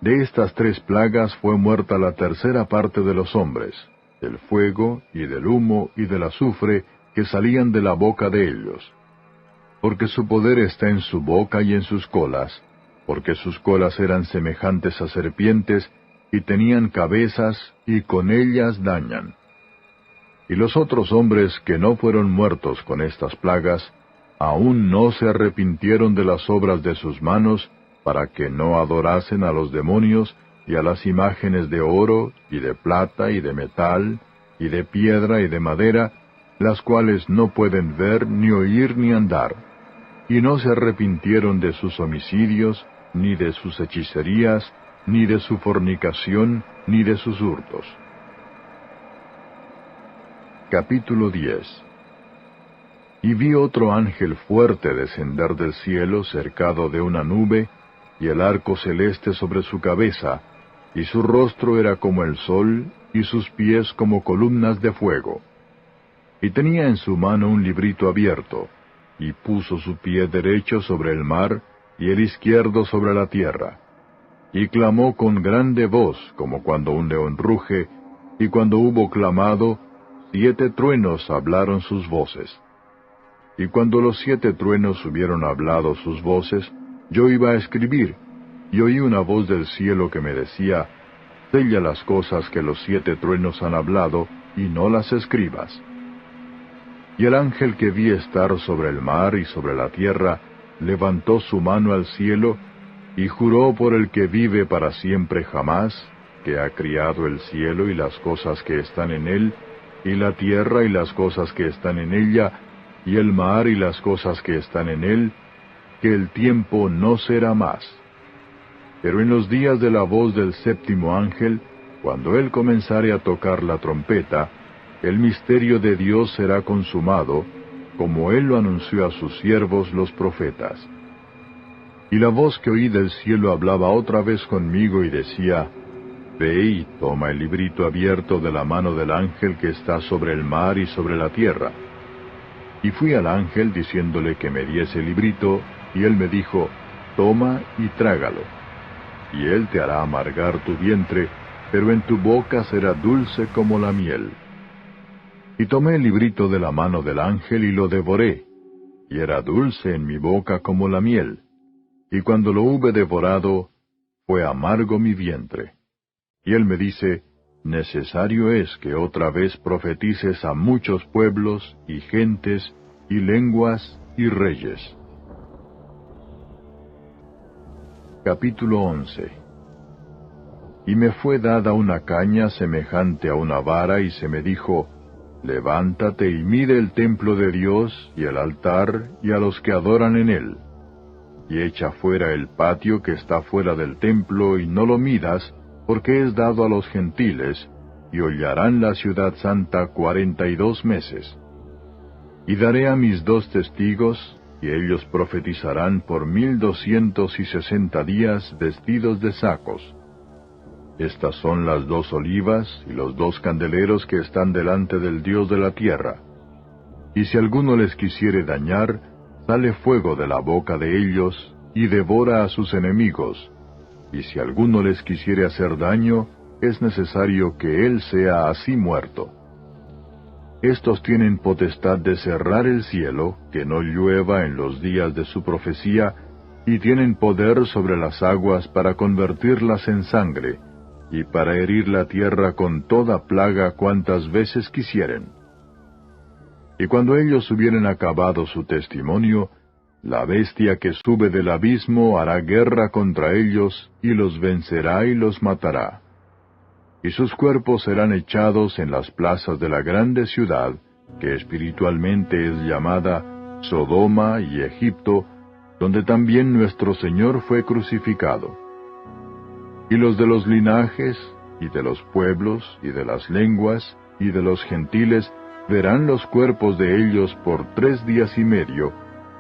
De estas 3 plagas fue muerta la tercera parte de los hombres, del fuego y del humo y del azufre que salían de la boca de ellos. Porque su poder está en su boca y en sus colas, porque sus colas eran semejantes a serpientes, y tenían cabezas, y con ellas dañan. Y los otros hombres que no fueron muertos con estas plagas, aún no se arrepintieron de las obras de sus manos, para que no adorasen a los demonios y a las imágenes de oro, y de plata, y de metal, y de piedra, y de madera, las cuales no pueden ver, ni oír, ni andar. Y no se arrepintieron de sus homicidios, ni de sus hechicerías, ni de su fornicación, ni de sus hurtos. Capítulo 10. Y vi otro ángel fuerte descender del cielo cercado de una nube, y el arco celeste sobre su cabeza, y su rostro era como el sol, y sus pies como columnas de fuego. Y tenía en su mano un librito abierto, y puso su pie derecho sobre el mar, y el izquierdo sobre la tierra. Y clamó con grande voz, como cuando un león ruge, y cuando hubo clamado, 7 truenos hablaron sus voces. Y cuando los 7 truenos hubieron hablado sus voces, yo iba a escribir, y oí una voz del cielo que me decía: sella las cosas que los 7 truenos han hablado, y no las escribas. Y el ángel que vi estar sobre el mar y sobre la tierra, levantó su mano al cielo, y juró por el que vive para siempre jamás, que ha criado el cielo y las cosas que están en él, y la tierra y las cosas que están en ella, y el mar y las cosas que están en él, que el tiempo no será más. Pero en los días de la voz del séptimo ángel, cuando él comenzare a tocar la trompeta, el misterio de Dios será consumado, como él lo anunció a sus siervos los profetas. Y la voz que oí del cielo hablaba otra vez conmigo y decía: ve y toma el librito abierto de la mano del ángel que está sobre el mar y sobre la tierra. Y fui al ángel diciéndole que me diese el librito, y él me dijo: toma y trágalo. Y él te hará amargar tu vientre, pero en tu boca será dulce como la miel. Y tomé el librito de la mano del ángel y lo devoré, y era dulce en mi boca como la miel. Y cuando lo hube devorado, fue amargo mi vientre. Y él me dice: necesario es que otra vez profetices a muchos pueblos, y gentes, y lenguas, y reyes. Capítulo 11. Y me fue dada una caña semejante a una vara, y se me dijo: levántate y mide el templo de Dios, y el altar, y a los que adoran en él. Y echa fuera el patio que está fuera del templo, y no lo midas, porque es dado a los gentiles, y hollarán la ciudad santa 42 meses. Y daré a mis 2 testigos, y ellos profetizarán por 1260 días vestidos de sacos. Estas son las 2 olivas y los 2 candeleros que están delante del Dios de la tierra. Y si alguno les quisiere dañar, sale fuego de la boca de ellos, y devora a sus enemigos. Y si alguno les quisiere hacer daño, es necesario que él sea así muerto. Estos tienen potestad de cerrar el cielo, que no llueva en los días de su profecía, y tienen poder sobre las aguas para convertirlas en sangre, y para herir la tierra con toda plaga cuantas veces quisieren. Y cuando ellos hubieren acabado su testimonio, la bestia que sube del abismo hará guerra contra ellos, y los vencerá y los matará. Y sus cuerpos serán echados en las plazas de la grande ciudad, que espiritualmente es llamada Sodoma y Egipto, donde también nuestro Señor fue crucificado. Y los de los linajes, y de los pueblos, y de las lenguas, y de los gentiles, verán los cuerpos de ellos por 3 días y medio,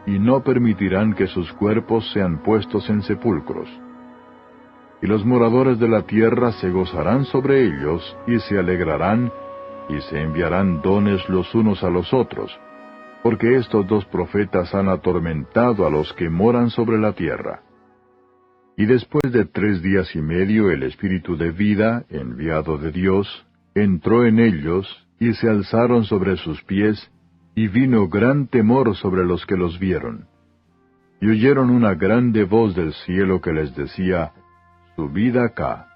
y no permitirán que sus cuerpos sean puestos en sepulcros. Y los moradores de la tierra se gozarán sobre ellos, y se alegrarán, y se enviarán dones los unos a los otros, porque estos 2 profetas han atormentado a los que moran sobre la tierra. Y después de 3 días y medio el Espíritu de vida, enviado de Dios, entró en ellos, y se alzaron sobre sus pies, y vino gran temor sobre los que los vieron. Y oyeron una grande voz del cielo que les decía, «Subid acá».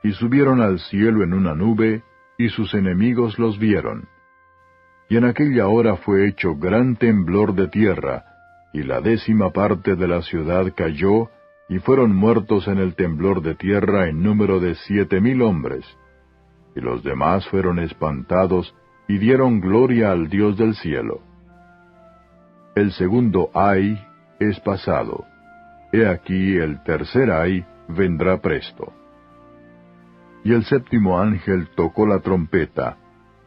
Y subieron al cielo en una nube, y sus enemigos los vieron. Y en aquella hora fue hecho gran temblor de tierra, y la 10ª parte de la ciudad cayó, y fueron muertos en el temblor de tierra en número de 7,000 hombres. Y los demás fueron espantados, y dieron gloria al Dios del cielo. El segundo ay es pasado. He aquí el tercer ay vendrá presto. Y el 7º ángel tocó la trompeta,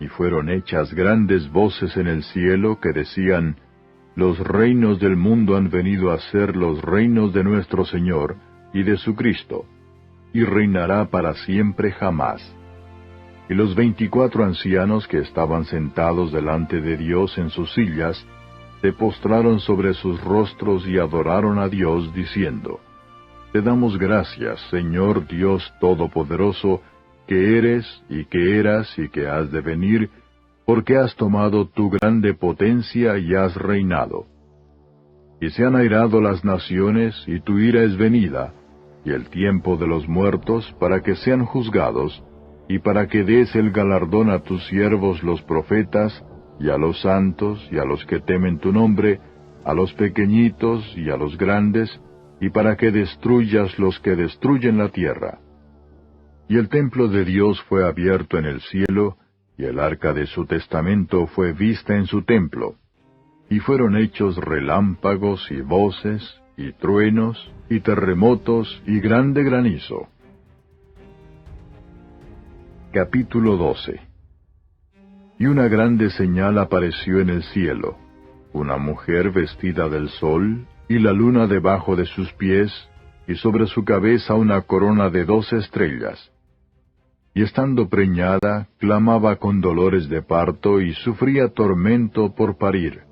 y fueron hechas grandes voces en el cielo que decían, «Los reinos del mundo han venido a ser los reinos de nuestro Señor y de su Cristo, y reinará para siempre jamás». Y los 24 ancianos que estaban sentados delante de Dios en sus sillas, se postraron sobre sus rostros y adoraron a Dios, diciendo, «Te damos gracias, Señor Dios Todopoderoso, que eres, y que eras, y que has de venir, porque has tomado tu grande potencia y has reinado. Y se han airado las naciones, y tu ira es venida, y el tiempo de los muertos, para que sean juzgados, y para que des el galardón a tus siervos los profetas, y a los santos, y a los que temen tu nombre, a los pequeñitos y a los grandes, y para que destruyas los que destruyen la tierra». Y el templo de Dios fue abierto en el cielo, y el arca de su testamento fue vista en su templo. Y fueron hechos relámpagos y voces, y truenos, y terremotos, y grande granizo. Capítulo 12. Y una grande señal apareció en el cielo, una mujer vestida del sol, y la luna debajo de sus pies, y sobre su cabeza una corona de 12 estrellas. Y estando preñada, clamaba con dolores de parto, y sufría tormento por parir.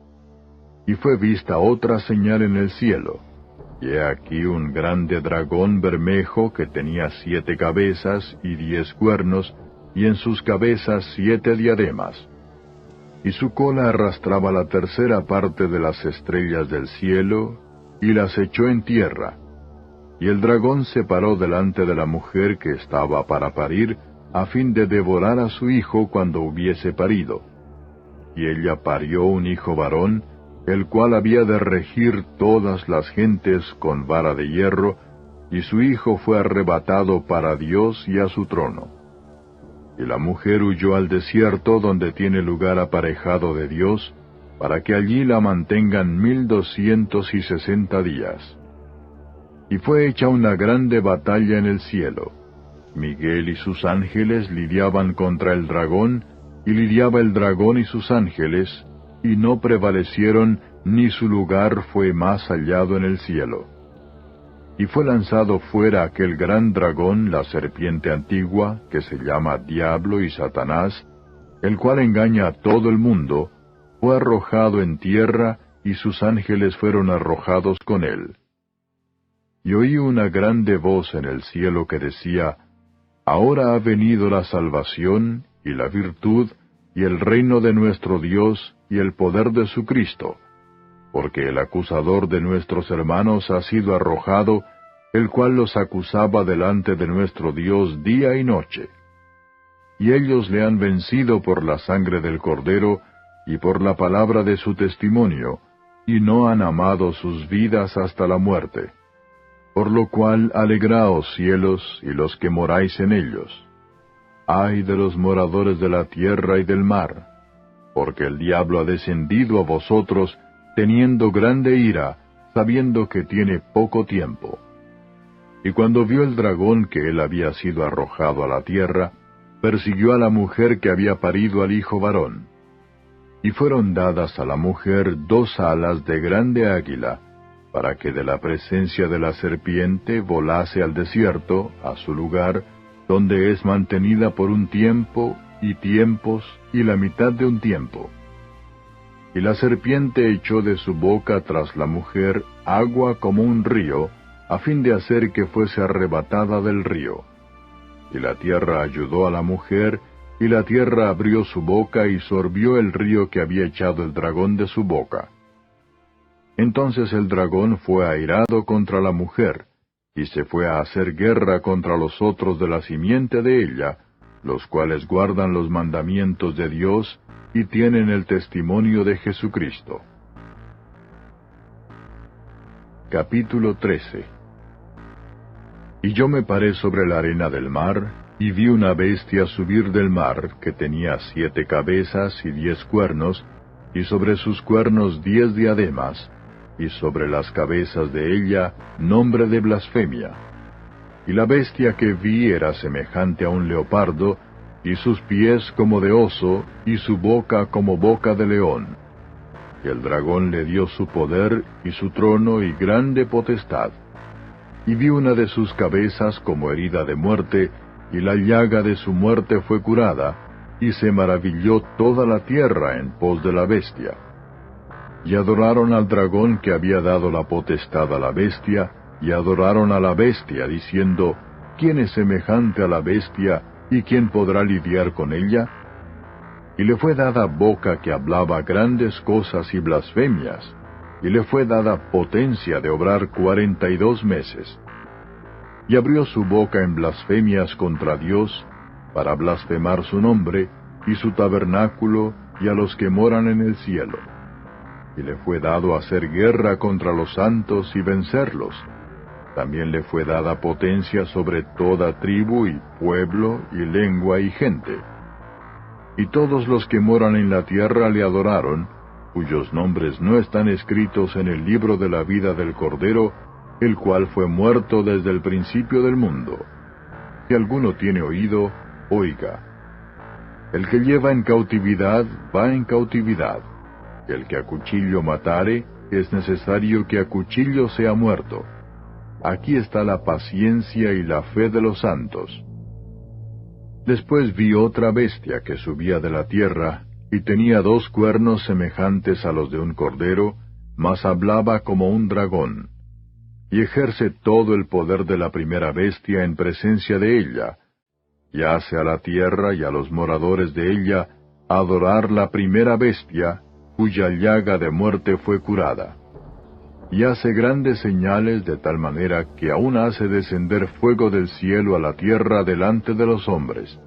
Y fue vista otra señal en el cielo, y he aquí un grande dragón bermejo que tenía 7 cabezas y 10 cuernos, y en sus cabezas 7 diademas. Y su cola arrastraba la 3ª parte de las estrellas del cielo, y las echó en tierra. Y el dragón se paró delante de la mujer que estaba para parir, a fin de devorar a su hijo cuando hubiese parido. Y ella parió un hijo varón, el cual había de regir todas las gentes con vara de hierro, y su hijo fue arrebatado para Dios y a su trono. Y la mujer huyó al desierto donde tiene lugar aparejado de Dios, para que allí la mantengan 1260 días. Y fue hecha una grande batalla en el cielo, Miguel y sus ángeles lidiaban contra el dragón, y lidiaba el dragón y sus ángeles, y no prevalecieron, ni su lugar fue más hallado en el cielo. Y fue lanzado fuera aquel gran dragón, la serpiente antigua, que se llama Diablo y Satanás, el cual engaña a todo el mundo, fue arrojado en tierra, y sus ángeles fueron arrojados con él. Y oí una grande voz en el cielo que decía, Ahora ha venido la salvación, y la virtud, y el reino de nuestro Dios, y el poder de su Cristo, porque el acusador de nuestros hermanos ha sido arrojado, el cual los acusaba delante de nuestro Dios día y noche. Y ellos le han vencido por la sangre del Cordero, y por la palabra de su testimonio, y no han amado sus vidas hasta la muerte. Por lo cual alegraos cielos, y los que moráis en ellos. Ay de los moradores de la tierra y del mar, porque el diablo ha descendido a vosotros, teniendo grande ira, sabiendo que tiene poco tiempo. Y cuando vio el dragón que él había sido arrojado a la tierra, persiguió a la mujer que había parido al hijo varón. Y fueron dadas a la mujer 2 alas de grande águila, para que de la presencia de la serpiente volase al desierto, a su lugar, donde es mantenida por un tiempo, y tiempos, y la mitad de un tiempo. Y la serpiente echó de su boca tras la mujer agua como un río, a fin de hacer que fuese arrebatada del río. Y la tierra ayudó a la mujer, y la tierra abrió su boca y sorbió el río que había echado el dragón de su boca. Entonces el dragón fue airado contra la mujer, y se fue a hacer guerra contra los otros de la simiente de ella, los cuales guardan los mandamientos de Dios, y tienen el testimonio de Jesucristo. Capítulo 13. Y yo me paré sobre la arena del mar, y vi una bestia subir del mar, que tenía 7 cabezas y 10 cuernos, y sobre sus cuernos 10 diademas, y sobre las cabezas de ella nombre de blasfemia. Y la bestia que vi era semejante a un leopardo, y sus pies como de oso, y su boca como boca de león. Y el dragón le dio su poder, y su trono, y grande potestad. Y vi una de sus cabezas como herida de muerte, y la llaga de su muerte fue curada, y se maravilló toda la tierra en pos de la bestia. Y adoraron al dragón que había dado la potestad a la bestia, y adoraron a la bestia, diciendo, ¿quién es semejante a la bestia, y quién podrá lidiar con ella? Y le fue dada boca que hablaba grandes cosas y blasfemias, y le fue dada potencia de obrar 42 meses. Y abrió su boca en blasfemias contra Dios, para blasfemar su nombre, y su tabernáculo, y a los que moran en el cielo. Y le fue dado hacer guerra contra los santos y vencerlos. También le fue dada potencia sobre toda tribu y pueblo y lengua y gente. Y todos los que moran en la tierra le adoraron, cuyos nombres no están escritos en el libro de la vida del Cordero, el cual fue muerto desde el principio del mundo. Si alguno tiene oído, oiga. El que lleva en cautividad, va en cautividad. El que a cuchillo matare, es necesario que a cuchillo sea muerto. Aquí está la paciencia y la fe de los santos. Después vi otra bestia que subía de la tierra, y tenía 2 cuernos semejantes a los de un cordero, mas hablaba como un dragón. Y ejerce todo el poder de la primera bestia en presencia de ella, y hace a la tierra y a los moradores de ella adorar la primera bestia, cuya llaga de muerte fue curada. Y hace grandes señales de tal manera que aún hace descender fuego del cielo a la tierra delante de los hombres.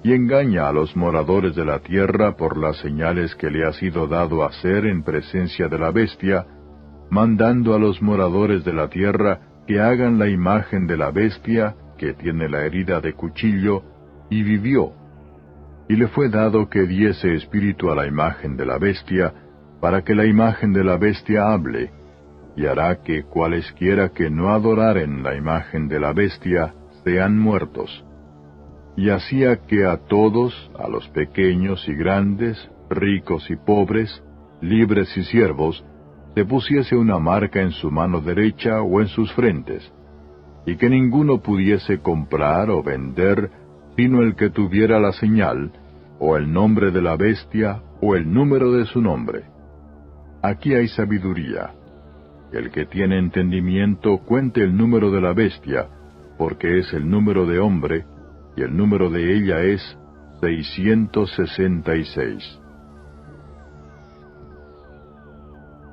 Y engaña a los moradores de la tierra por las señales que le ha sido dado hacer en presencia de la bestia, mandando a los moradores de la tierra que hagan la imagen de la bestia, que tiene la herida de cuchillo, y vivió. Y le fue dado que diese espíritu a la imagen de la bestia, para que la imagen de la bestia hable, y hará que cualesquiera que no adoraren la imagen de la bestia, sean muertos. Y hacía que a todos, a los pequeños y grandes, ricos y pobres, libres y siervos, se pusiese una marca en su mano derecha o en sus frentes, y que ninguno pudiese comprar o vender, sino el que tuviera la señal, o el nombre de la bestia, o el número de su nombre. Aquí hay sabiduría. El que tiene entendimiento cuente el número de la bestia, porque es el número de hombre, y el número de ella es 666.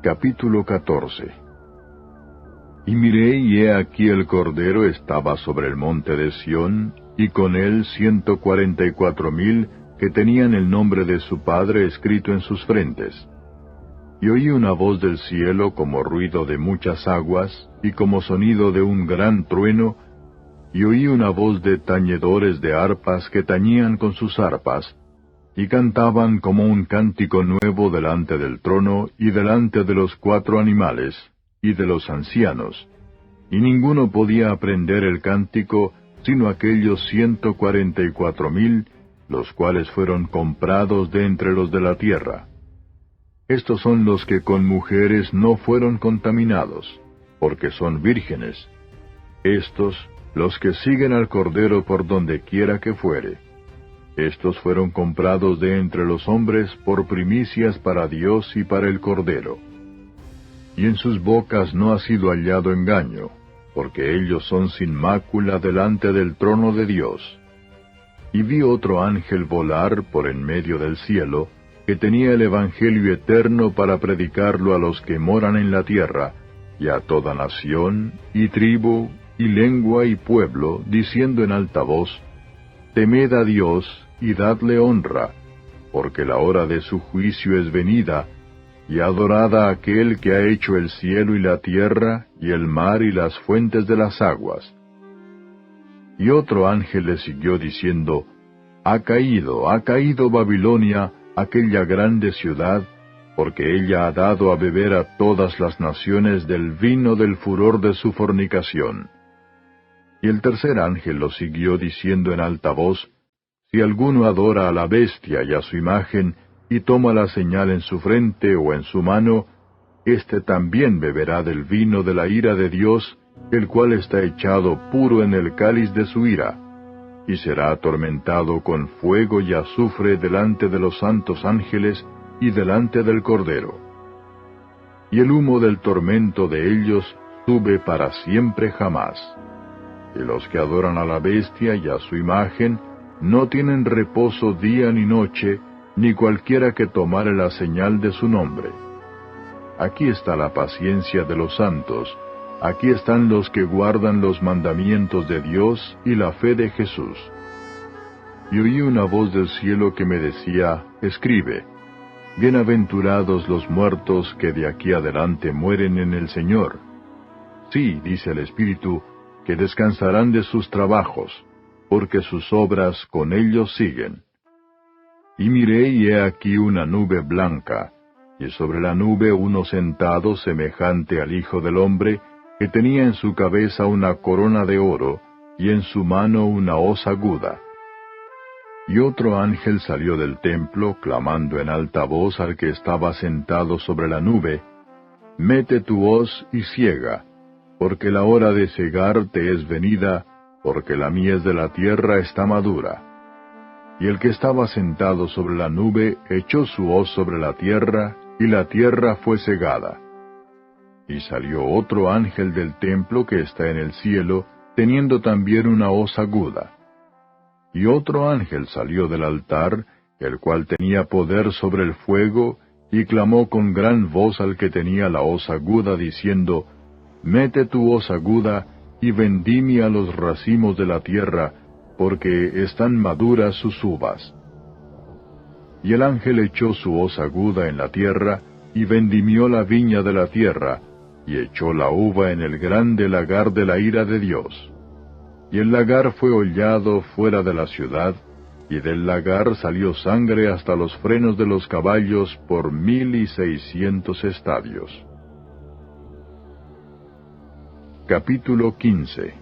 Capítulo 14. Y miré, y he aquí el Cordero estaba sobre el monte de Sión, y con él 144,000 que tenían el nombre de su Padre escrito en sus frentes. Y oí una voz del cielo como ruido de muchas aguas, y como sonido de un gran trueno, y oí una voz de tañedores de arpas que tañían con sus arpas, y cantaban como un cántico nuevo delante del trono y delante de los 4 animales, y de los ancianos, y ninguno podía aprender el cántico, sino aquellos 144,000, los cuales fueron comprados de entre los de la tierra. Estos son los que con mujeres no fueron contaminados, porque son vírgenes. Estos, los que siguen al Cordero por donde quiera que fuere. Estos fueron comprados de entre los hombres por primicias para Dios y para el Cordero. Y en sus bocas no ha sido hallado engaño, porque ellos son sin mácula delante del trono de Dios. Y vi otro ángel volar por en medio del cielo, que tenía el Evangelio eterno para predicarlo a los que moran en la tierra, y a toda nación, y tribu, y lengua, y pueblo, diciendo en alta voz: Temed a Dios, y dadle honra, porque la hora de su juicio es venida, y adorad a aquel que ha hecho el cielo y la tierra, y el mar y las fuentes de las aguas. Y otro ángel le siguió diciendo: ha caído Babilonia, aquella grande ciudad, porque ella ha dado a beber a todas las naciones del vino del furor de su fornicación. Y el tercer ángel lo siguió diciendo en alta voz: si alguno adora a la bestia y a su imagen, y toma la señal en su frente o en su mano, éste también beberá del vino de la ira de Dios, el cual está echado puro en el cáliz de su ira, y será atormentado con fuego y azufre delante de los santos ángeles y delante del Cordero. Y el humo del tormento de ellos sube para siempre jamás. Y los que adoran a la bestia y a su imagen no tienen reposo día ni noche, ni cualquiera que tomare la señal de su nombre. Aquí está la paciencia de los santos, aquí están los que guardan los mandamientos de Dios y la fe de Jesús. Y oí una voz del cielo que me decía: escribe, bienaventurados los muertos que de aquí adelante mueren en el Señor. Sí, dice el Espíritu, que descansarán de sus trabajos, porque sus obras con ellos siguen. Y miré, y he aquí una nube blanca, y sobre la nube uno sentado semejante al Hijo del Hombre, que tenía en su cabeza una corona de oro, y en su mano una hoz aguda. Y otro ángel salió del templo, clamando en alta voz al que estaba sentado sobre la nube: mete tu hoz y siega, porque la hora de segar te es venida, porque la mies de la tierra está madura. Y el que estaba sentado sobre la nube echó su hoz sobre la tierra, y la tierra fue segada. Y salió otro ángel del templo que está en el cielo, teniendo también una hoz aguda. Y otro ángel salió del altar, el cual tenía poder sobre el fuego, y clamó con gran voz al que tenía la hoz aguda, diciendo: mete tu hoz aguda, y vendimia los racimos de la tierra, porque están maduras sus uvas. Y el ángel echó su hoz aguda en la tierra, y vendimió la viña de la tierra, y echó la uva en el grande lagar de la ira de Dios. Y el lagar fue hollado fuera de la ciudad, y del lagar salió sangre hasta los frenos de los caballos por 1,600 estadios. Capítulo 15.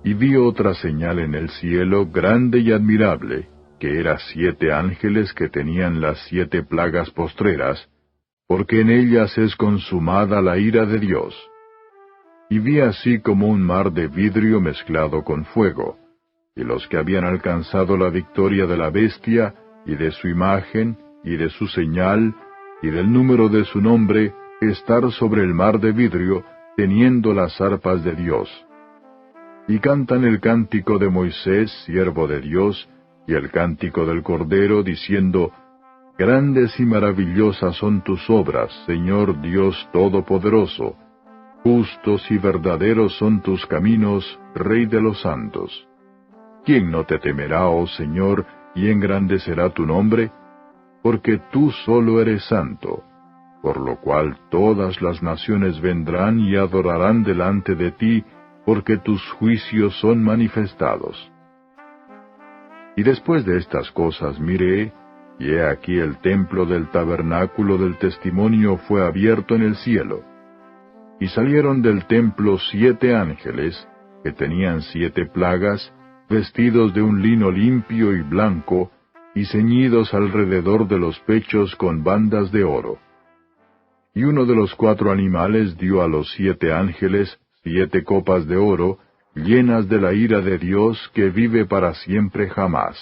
Y vi otra señal en el cielo grande y admirable, que era 7 ángeles que tenían las 7 plagas postreras, porque en ellas es consumada la ira de Dios. Y vi así como un mar de vidrio mezclado con fuego, y los que habían alcanzado la victoria de la bestia, y de su imagen, y de su señal, y del número de su nombre, estar sobre el mar de vidrio, teniendo las arpas de Dios. Y cantan el cántico de Moisés, siervo de Dios, y el cántico del Cordero, diciendo, Grandes y maravillosas son tus obras, Señor Dios Todopoderoso. Justos y verdaderos son tus caminos, Rey de los santos. ¿Quién no te temerá, oh Señor, y engrandecerá tu nombre? Porque tú solo eres santo, por lo cual todas las naciones vendrán y adorarán delante de ti, porque tus juicios son manifestados. Y después de estas cosas miré, y he aquí el templo del tabernáculo del testimonio fue abierto en el cielo. Y salieron del templo 7 ángeles, que tenían 7 plagas, vestidos de un lino limpio y blanco, y ceñidos alrededor de los pechos con bandas de oro. Y uno de los 4 animales dio a los 7 ángeles 7 copas de oro, llenas de la ira de Dios que vive para siempre jamás.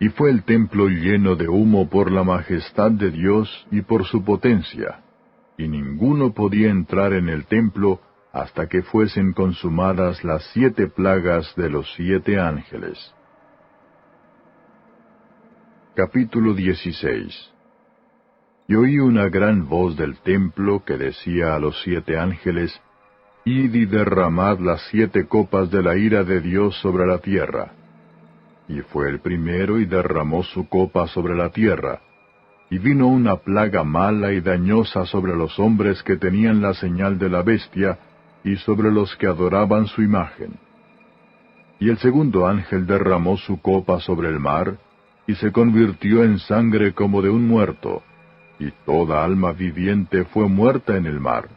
Y fue el templo lleno de humo por la majestad de Dios y por su potencia, y ninguno podía entrar en el templo hasta que fuesen consumadas las 7 plagas de los 7 ángeles. Capítulo 16. Y oí una gran voz del templo que decía a los 7 ángeles, Id y derramad las 7 copas de la ira de Dios sobre la tierra. Y fue el primero y derramó su copa sobre la tierra. Y vino una plaga mala y dañosa sobre los hombres que tenían la señal de la bestia, y sobre los que adoraban su imagen. Y el segundo ángel derramó su copa sobre el mar, y se convirtió en sangre como de un muerto, y toda alma viviente fue muerta en el mar.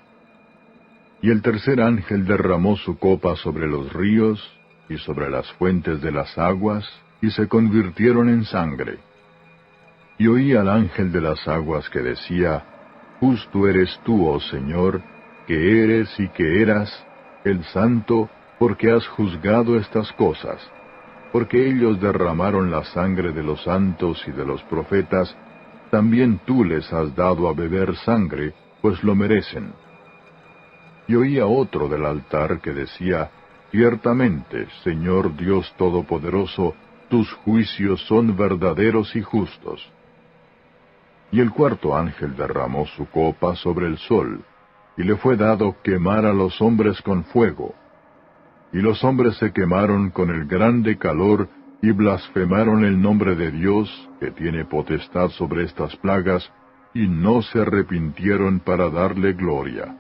Y el tercer ángel derramó su copa sobre los ríos, y sobre las fuentes de las aguas, y se convirtieron en sangre. Y oí al ángel de las aguas que decía, Justo eres tú, oh Señor, que eres y que eras, el Santo, porque has juzgado estas cosas, porque ellos derramaron la sangre de los santos y de los profetas, también tú les has dado a beber sangre, pues lo merecen. Y oí a otro del altar que decía, Ciertamente, Señor Dios Todopoderoso, tus juicios son verdaderos y justos. Y el cuarto ángel derramó su copa sobre el sol, y le fue dado quemar a los hombres con fuego. Y los hombres se quemaron con el grande calor, y blasfemaron el nombre de Dios, que tiene potestad sobre estas plagas, y no se arrepintieron para darle gloria.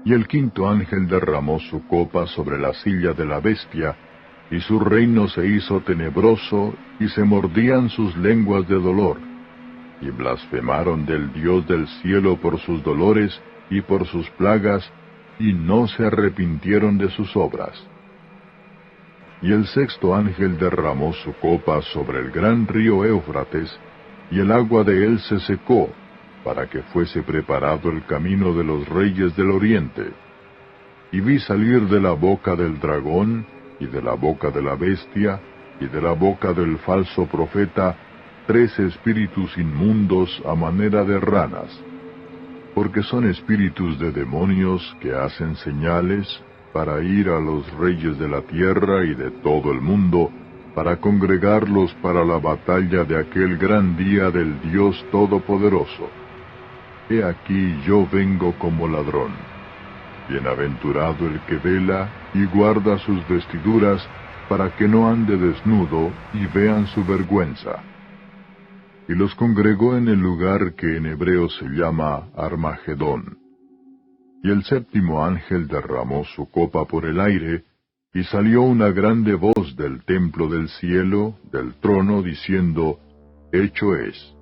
Y el quinto ángel derramó su copa sobre la silla de la bestia, y su reino se hizo tenebroso, y se mordían sus lenguas de dolor, y blasfemaron del Dios del cielo por sus dolores y por sus plagas, y no se arrepintieron de sus obras. Y el sexto ángel derramó su copa sobre el gran río Éufrates, y el agua de él se secó, para que fuese preparado el camino de los reyes del oriente. Y vi salir de la boca del dragón, y de la boca de la bestia, y de la boca del falso profeta, 3 espíritus inmundos a manera de ranas, porque son espíritus de demonios que hacen señales, para ir a los reyes de la tierra y de todo el mundo, para congregarlos para la batalla de aquel gran día del Dios Todopoderoso. He aquí yo vengo como ladrón. Bienaventurado el que vela y guarda sus vestiduras, para que no ande desnudo y vean su vergüenza. Y los congregó en el lugar que en hebreo se llama Armagedón. Y el séptimo ángel derramó su copa por el aire, y salió una grande voz del templo del cielo, del trono, diciendo, Hecho es.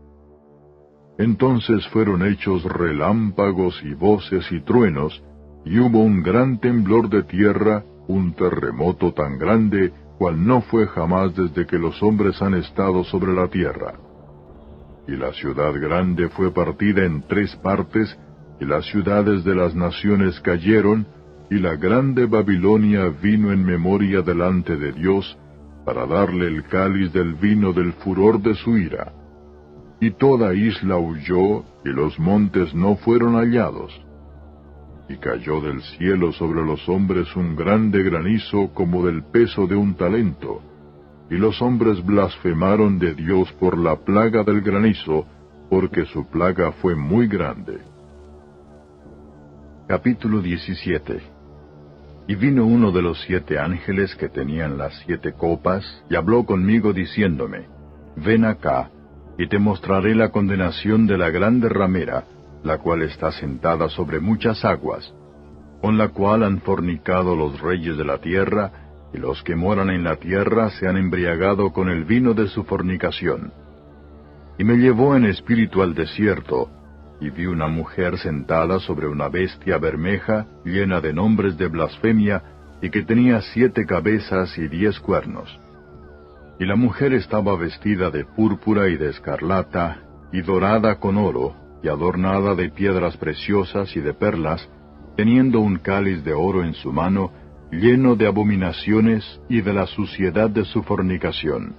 Entonces fueron hechos relámpagos y voces y truenos, y hubo un gran temblor de tierra, un terremoto tan grande, cual no fue jamás desde que los hombres han estado sobre la tierra. Y la ciudad grande fue partida en 3 partes, y las ciudades de las naciones cayeron, y la grande Babilonia vino en memoria delante de Dios, para darle el cáliz del vino del furor de su ira. Y toda isla huyó, y los montes no fueron hallados. Y cayó del cielo sobre los hombres un grande granizo como del peso de un talento, y los hombres blasfemaron de Dios por la plaga del granizo, porque su plaga fue muy grande. Capítulo 17. Y vino uno de los 7 ángeles que tenían las 7 copas, y habló conmigo diciéndome, Ven acá, y te mostraré la condenación de la grande ramera, la cual está sentada sobre muchas aguas, con la cual han fornicado los reyes de la tierra, y los que moran en la tierra se han embriagado con el vino de su fornicación. Y me llevó en espíritu al desierto, y vi una mujer sentada sobre una bestia bermeja, llena de nombres de blasfemia, y que tenía 7 cabezas y 10 cuernos. Y la mujer estaba vestida de púrpura y de escarlata, y dorada con oro, y adornada de piedras preciosas y de perlas, teniendo un cáliz de oro en su mano, lleno de abominaciones y de la suciedad de su fornicación.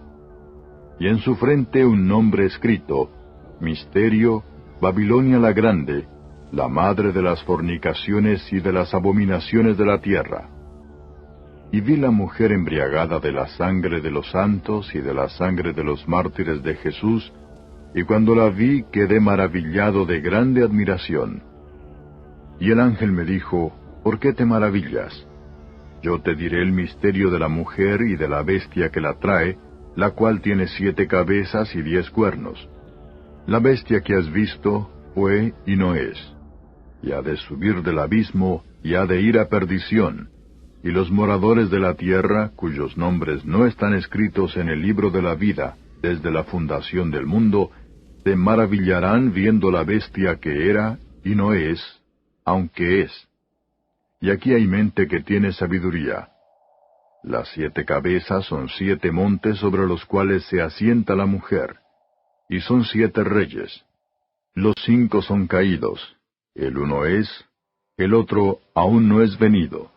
Y en su frente un nombre escrito, Misterio, Babilonia la Grande, la madre de las fornicaciones y de las abominaciones de la tierra. Y vi la mujer embriagada de la sangre de los santos y de la sangre de los mártires de Jesús, y cuando la vi quedé maravillado de grande admiración. Y el ángel me dijo, ¿por qué te maravillas? Yo te diré el misterio de la mujer y de la bestia que la trae, la cual tiene 7 cabezas y 10 cuernos. La bestia que has visto fue y no es, y ha de subir del abismo, y ha de ir a perdición, y los moradores de la tierra, cuyos nombres no están escritos en el libro de la vida, desde la fundación del mundo, se maravillarán viendo la bestia que era y no es, aunque es. Y aquí hay mente que tiene sabiduría. Las 7 cabezas son 7 montes sobre los cuales se asienta la mujer, y son 7 reyes. Los 5 son caídos, el uno es, el otro aún no es venido,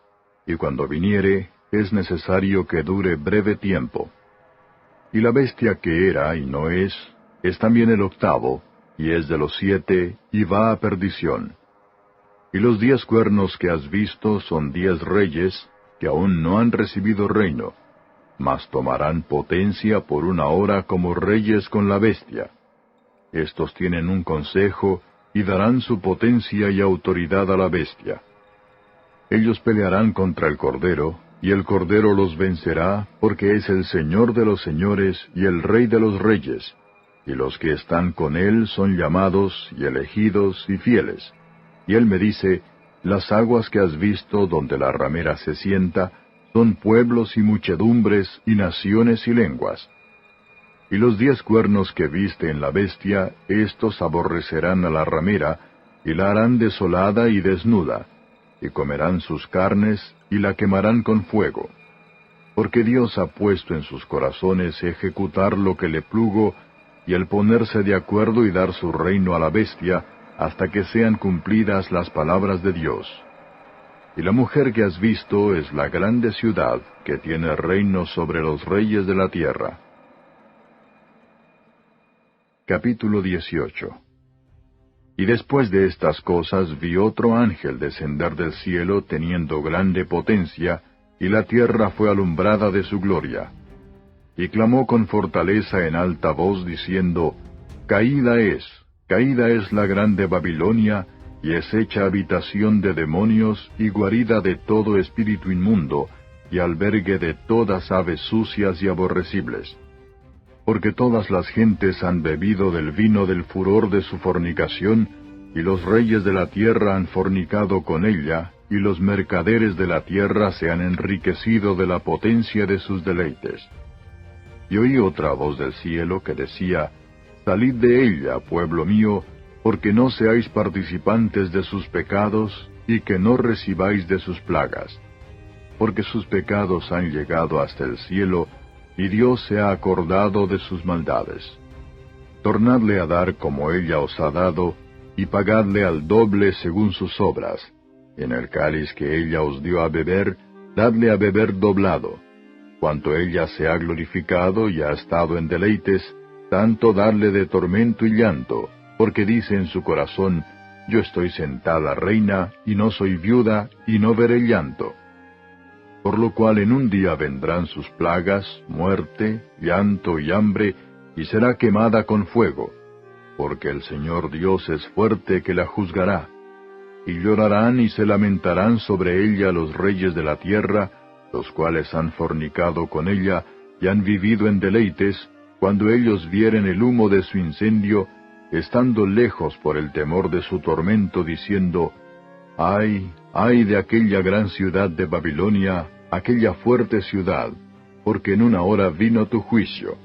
y cuando viniere es necesario que dure breve tiempo. Y la bestia que era y no es también el octavo, y es de los 7, y va a perdición. Y los 10 cuernos que has visto son 10 reyes, que aún no han recibido reino, mas tomarán potencia por una hora como reyes con la bestia. Estos tienen un consejo, y darán su potencia y autoridad a la bestia. Ellos pelearán contra el Cordero, y el Cordero los vencerá, porque es el Señor de los señores y el Rey de los reyes, y los que están con él son llamados, y elegidos, y fieles. Y él me dice, las aguas que has visto donde la ramera se sienta, son pueblos y muchedumbres, y naciones y lenguas. Y los 10 cuernos que viste en la bestia, éstos aborrecerán a la ramera, y la harán desolada y desnuda, y comerán sus carnes, y la quemarán con fuego. Porque Dios ha puesto en sus corazones ejecutar lo que le plugo, y el ponerse de acuerdo y dar su reino a la bestia, hasta que sean cumplidas las palabras de Dios. Y la mujer que has visto es la grande ciudad, que tiene reino sobre los reyes de la tierra. Capítulo 18. Y después de estas cosas vi otro ángel descender del cielo teniendo grande potencia, y la tierra fue alumbrada de su gloria. Y clamó con fortaleza en alta voz diciendo, caída es la grande Babilonia, y es hecha habitación de demonios y guarida de todo espíritu inmundo, y albergue de todas aves sucias y aborrecibles. Porque todas las gentes han bebido del vino del furor de su fornicación, y los reyes de la tierra han fornicado con ella, y los mercaderes de la tierra se han enriquecido de la potencia de sus deleites. Y oí otra voz del cielo que decía, salid de ella, pueblo mío, porque no seáis participantes de sus pecados, y que no recibáis de sus plagas. porque sus pecados han llegado hasta el cielo, y Dios se ha acordado de sus maldades. Tornadle a dar como ella os ha dado, y pagadle al doble según sus obras. En el cáliz que ella os dio a beber, dadle a beber doblado. Cuanto ella se ha glorificado y ha estado en deleites, tanto darle de tormento y llanto, porque dice en su corazón, yo estoy sentada reina, y no soy viuda, y no veré llanto. Por lo cual en un día vendrán sus plagas, muerte, llanto y hambre, y será quemada con fuego, porque el Señor Dios es fuerte que la juzgará. Y llorarán y se lamentarán sobre ella los reyes de la tierra, los cuales han fornicado con ella, y han vivido en deleites, cuando ellos vieren el humo de su incendio, estando lejos por el temor de su tormento, diciendo, ¡ay, ay de aquella gran ciudad de Babilonia, aquella fuerte ciudad, porque en una hora vino tu juicio!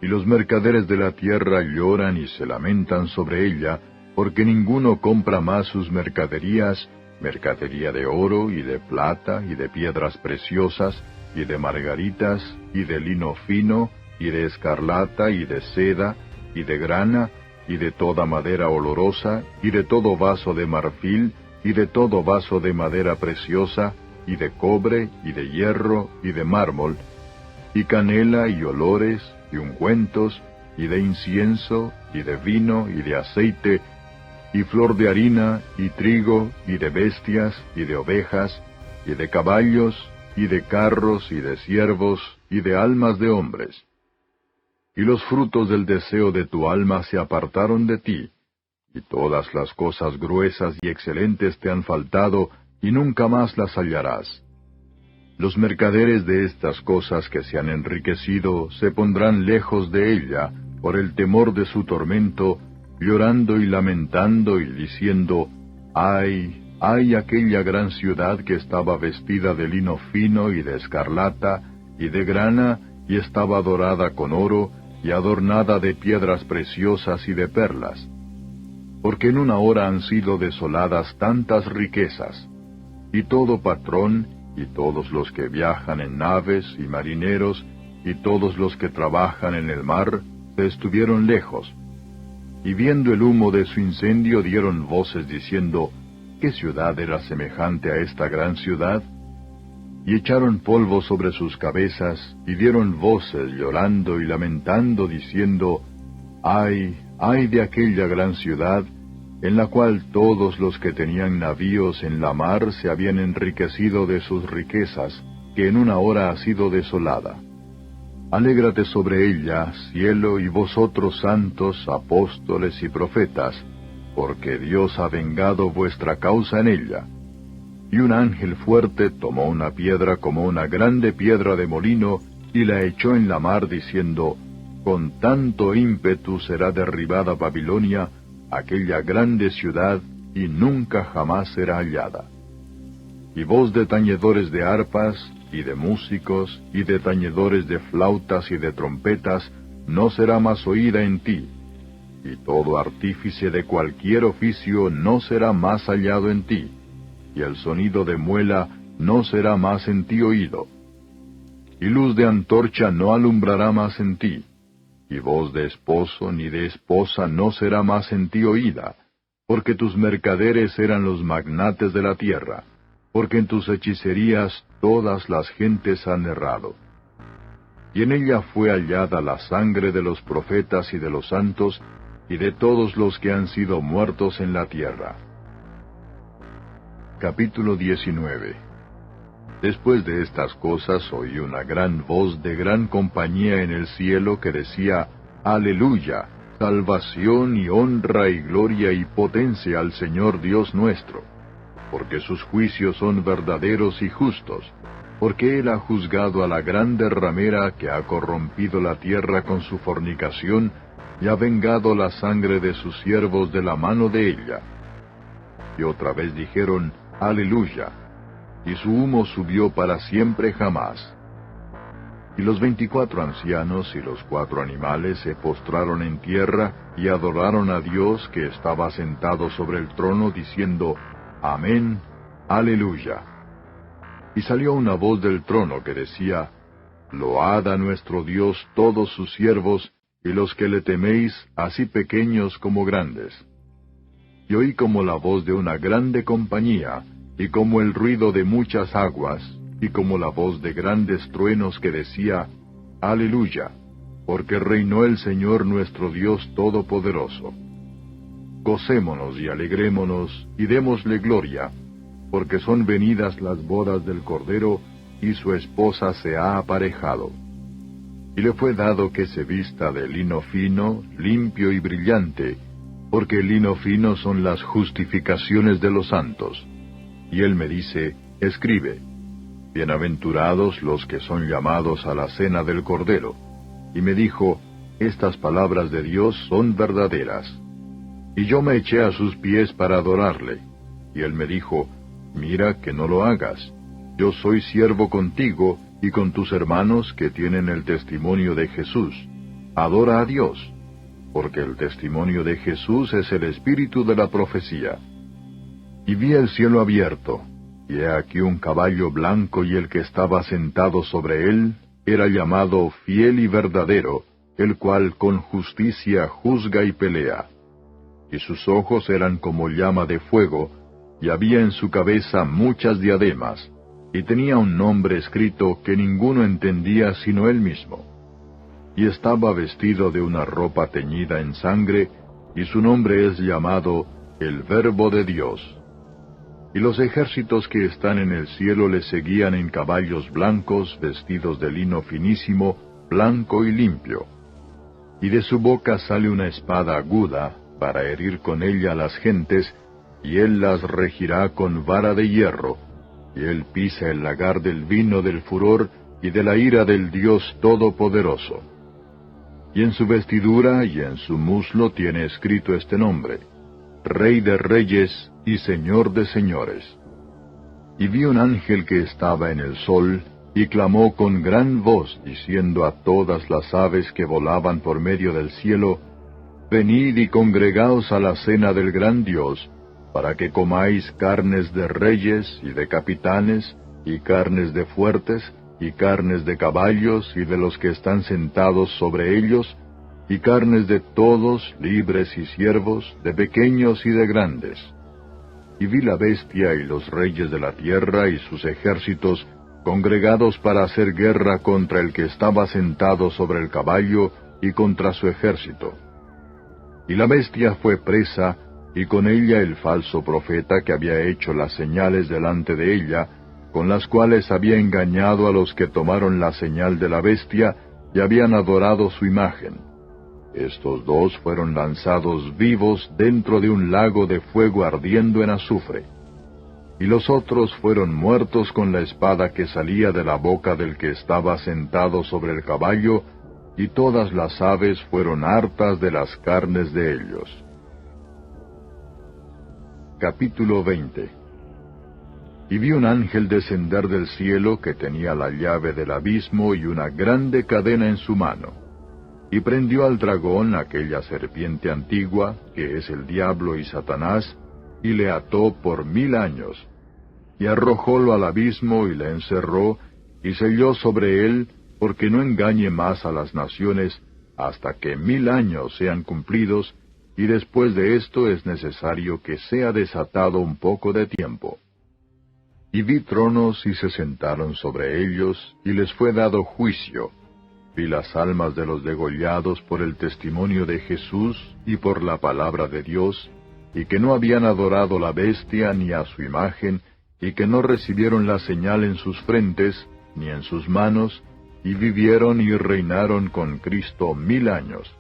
Y los mercaderes de la tierra lloran y se lamentan sobre ella, porque ninguno compra más sus mercaderías, mercadería de oro y de plata y de piedras preciosas, y de margaritas, y de lino fino, y de escarlata, y de seda, y de grana, y de toda madera olorosa, y de todo vaso de marfil, y de todo vaso de madera preciosa, y de cobre, y de hierro, y de mármol, y canela, y olores, y ungüentos, y de incienso, y de vino, y de aceite, y flor de harina, y trigo, y de bestias, y de ovejas, y de caballos, y de carros, y de siervos, y de almas de hombres. Y los frutos del deseo de tu alma se apartaron de ti, y todas las cosas gruesas y excelentes te han faltado, y nunca más las hallarás. Los mercaderes de estas cosas que se han enriquecido se pondrán lejos de ella, por el temor de su tormento, llorando y lamentando y diciendo, ¡ay, ay aquella gran ciudad que estaba vestida de lino fino y de escarlata, y de grana, y estaba dorada con oro, y adornada de piedras preciosas y de perlas! Porque en una hora han sido desoladas tantas riquezas. Y todo patrón, y todos los que viajan en naves, y marineros, y todos los que trabajan en el mar, se estuvieron lejos. Y viendo el humo de su incendio dieron voces diciendo, ¿qué ciudad era semejante a esta gran ciudad? Y echaron polvo sobre sus cabezas, y dieron voces llorando y lamentando, diciendo, ¡ay, ay de aquella gran ciudad, en la cual todos los que tenían navíos en la mar se habían enriquecido de sus riquezas, que en una hora ha sido desolada! Alégrate sobre ella, cielo, y vosotros santos, apóstoles y profetas, porque Dios ha vengado vuestra causa en ella. Y un ángel fuerte tomó una piedra como una grande piedra de molino, y la echó en la mar, diciendo, con tanto ímpetu será derribada Babilonia, aquella grande ciudad, y nunca jamás será hallada. Y voz de tañedores de arpas, y de músicos, y de tañedores de flautas y de trompetas, no será más oída en ti, y todo artífice de cualquier oficio no será más hallado en ti, y el sonido de muela no será más en ti oído. Y luz de antorcha no alumbrará más en ti, y voz de esposo ni de esposa no será más en ti oída, porque tus mercaderes eran los magnates de la tierra, porque en tus hechicerías todas las gentes han errado. Y en ella fue hallada la sangre de los profetas y de los santos, y de todos los que han sido muertos en la tierra. Capítulo 19. Después de estas cosas oí una gran voz de gran compañía en el cielo que decía, Aleluya, salvación y honra y gloria y potencia al Señor Dios nuestro, porque sus juicios son verdaderos y justos, porque Él ha juzgado a la grande ramera que ha corrompido la tierra con su fornicación, y ha vengado la sangre de sus siervos de la mano de ella. Y otra vez dijeron, Aleluya, y su humo subió para siempre jamás. Y los 24 ancianos y los 4 animales se postraron en tierra y adoraron a Dios que estaba sentado sobre el trono, diciendo, Amén, Aleluya. Y salió una voz del trono que decía, Load a nuestro Dios todos sus siervos, y los que le teméis, así pequeños como grandes. Y oí como la voz de una grande compañía, y como el ruido de muchas aguas, y como la voz de grandes truenos que decía, Aleluya, porque reinó el Señor nuestro Dios Todopoderoso. Gocémonos y alegrémonos, y démosle gloria, porque son venidas las bodas del Cordero, y su esposa se ha aparejado. Y le fue dado que se vista de lino fino, limpio y brillante, porque el lino fino son las justificaciones de los santos. Y él me dice, escribe, bienaventurados los que son llamados a la cena del Cordero. Y me dijo, estas palabras de Dios son verdaderas. Y yo me eché a sus pies para adorarle. Y él me dijo, mira que no lo hagas. Yo soy siervo contigo y con tus hermanos que tienen el testimonio de Jesús. Adora a Dios, porque el testimonio de Jesús es el espíritu de la profecía. Y vi el cielo abierto, y he aquí un caballo blanco, y el que estaba sentado sobre él era llamado Fiel y Verdadero, el cual con justicia juzga y pelea. Y sus ojos eran como llama de fuego, y había en su cabeza muchas diademas, y tenía un nombre escrito que ninguno entendía sino él mismo. Y estaba vestido de una ropa teñida en sangre, y su nombre es llamado el Verbo de Dios. Y los ejércitos que están en el cielo le seguían en caballos blancos, vestidos de lino finísimo, blanco y limpio. Y de su boca sale una espada aguda, para herir con ella a las gentes, y él las regirá con vara de hierro, y él pisa el lagar del vino del furor y de la ira del Dios Todopoderoso. Y en su vestidura y en su muslo tiene escrito este nombre, Rey de Reyes y Señor de Señores. Y vi un ángel que estaba en el sol, y clamó con gran voz, diciendo a todas las aves que volaban por medio del cielo, Venid y congregaos a la cena del gran Dios, para que comáis carnes de reyes y de capitanes, y carnes de fuertes, y carnes de caballos y de los que están sentados sobre ellos, y carnes de todos, libres y siervos, de pequeños y de grandes. Y vi la bestia y los reyes de la tierra y sus ejércitos congregados para hacer guerra contra el que estaba sentado sobre el caballo y contra su ejército. Y la bestia fue presa, y con ella el falso profeta que había hecho las señales delante de ella, con las cuales había engañado a los que tomaron la señal de la bestia y habían adorado su imagen. Estos dos fueron lanzados vivos dentro de un lago de fuego ardiendo en azufre. Y los otros fueron muertos con la espada que salía de la boca del que estaba sentado sobre el caballo, y todas las aves fueron hartas de las carnes de ellos. Capítulo 20. Y vi un ángel descender del cielo que tenía la llave del abismo y una grande cadena en su mano. Y prendió al dragón, aquella serpiente antigua, que es el diablo y Satanás, y le ató por 1000 años. Y arrojólo al abismo y le encerró, y selló sobre él, porque no engañe más a las naciones, hasta que 1000 años sean cumplidos, y después de esto es necesario que sea desatado un poco de tiempo. Y vi tronos y se sentaron sobre ellos, y les fue dado juicio. Vi las almas de los degollados por el testimonio de Jesús y por la palabra de Dios, y que no habían adorado la bestia ni a su imagen, y que no recibieron la señal en sus frentes, ni en sus manos, y vivieron y reinaron con Cristo 1000 años.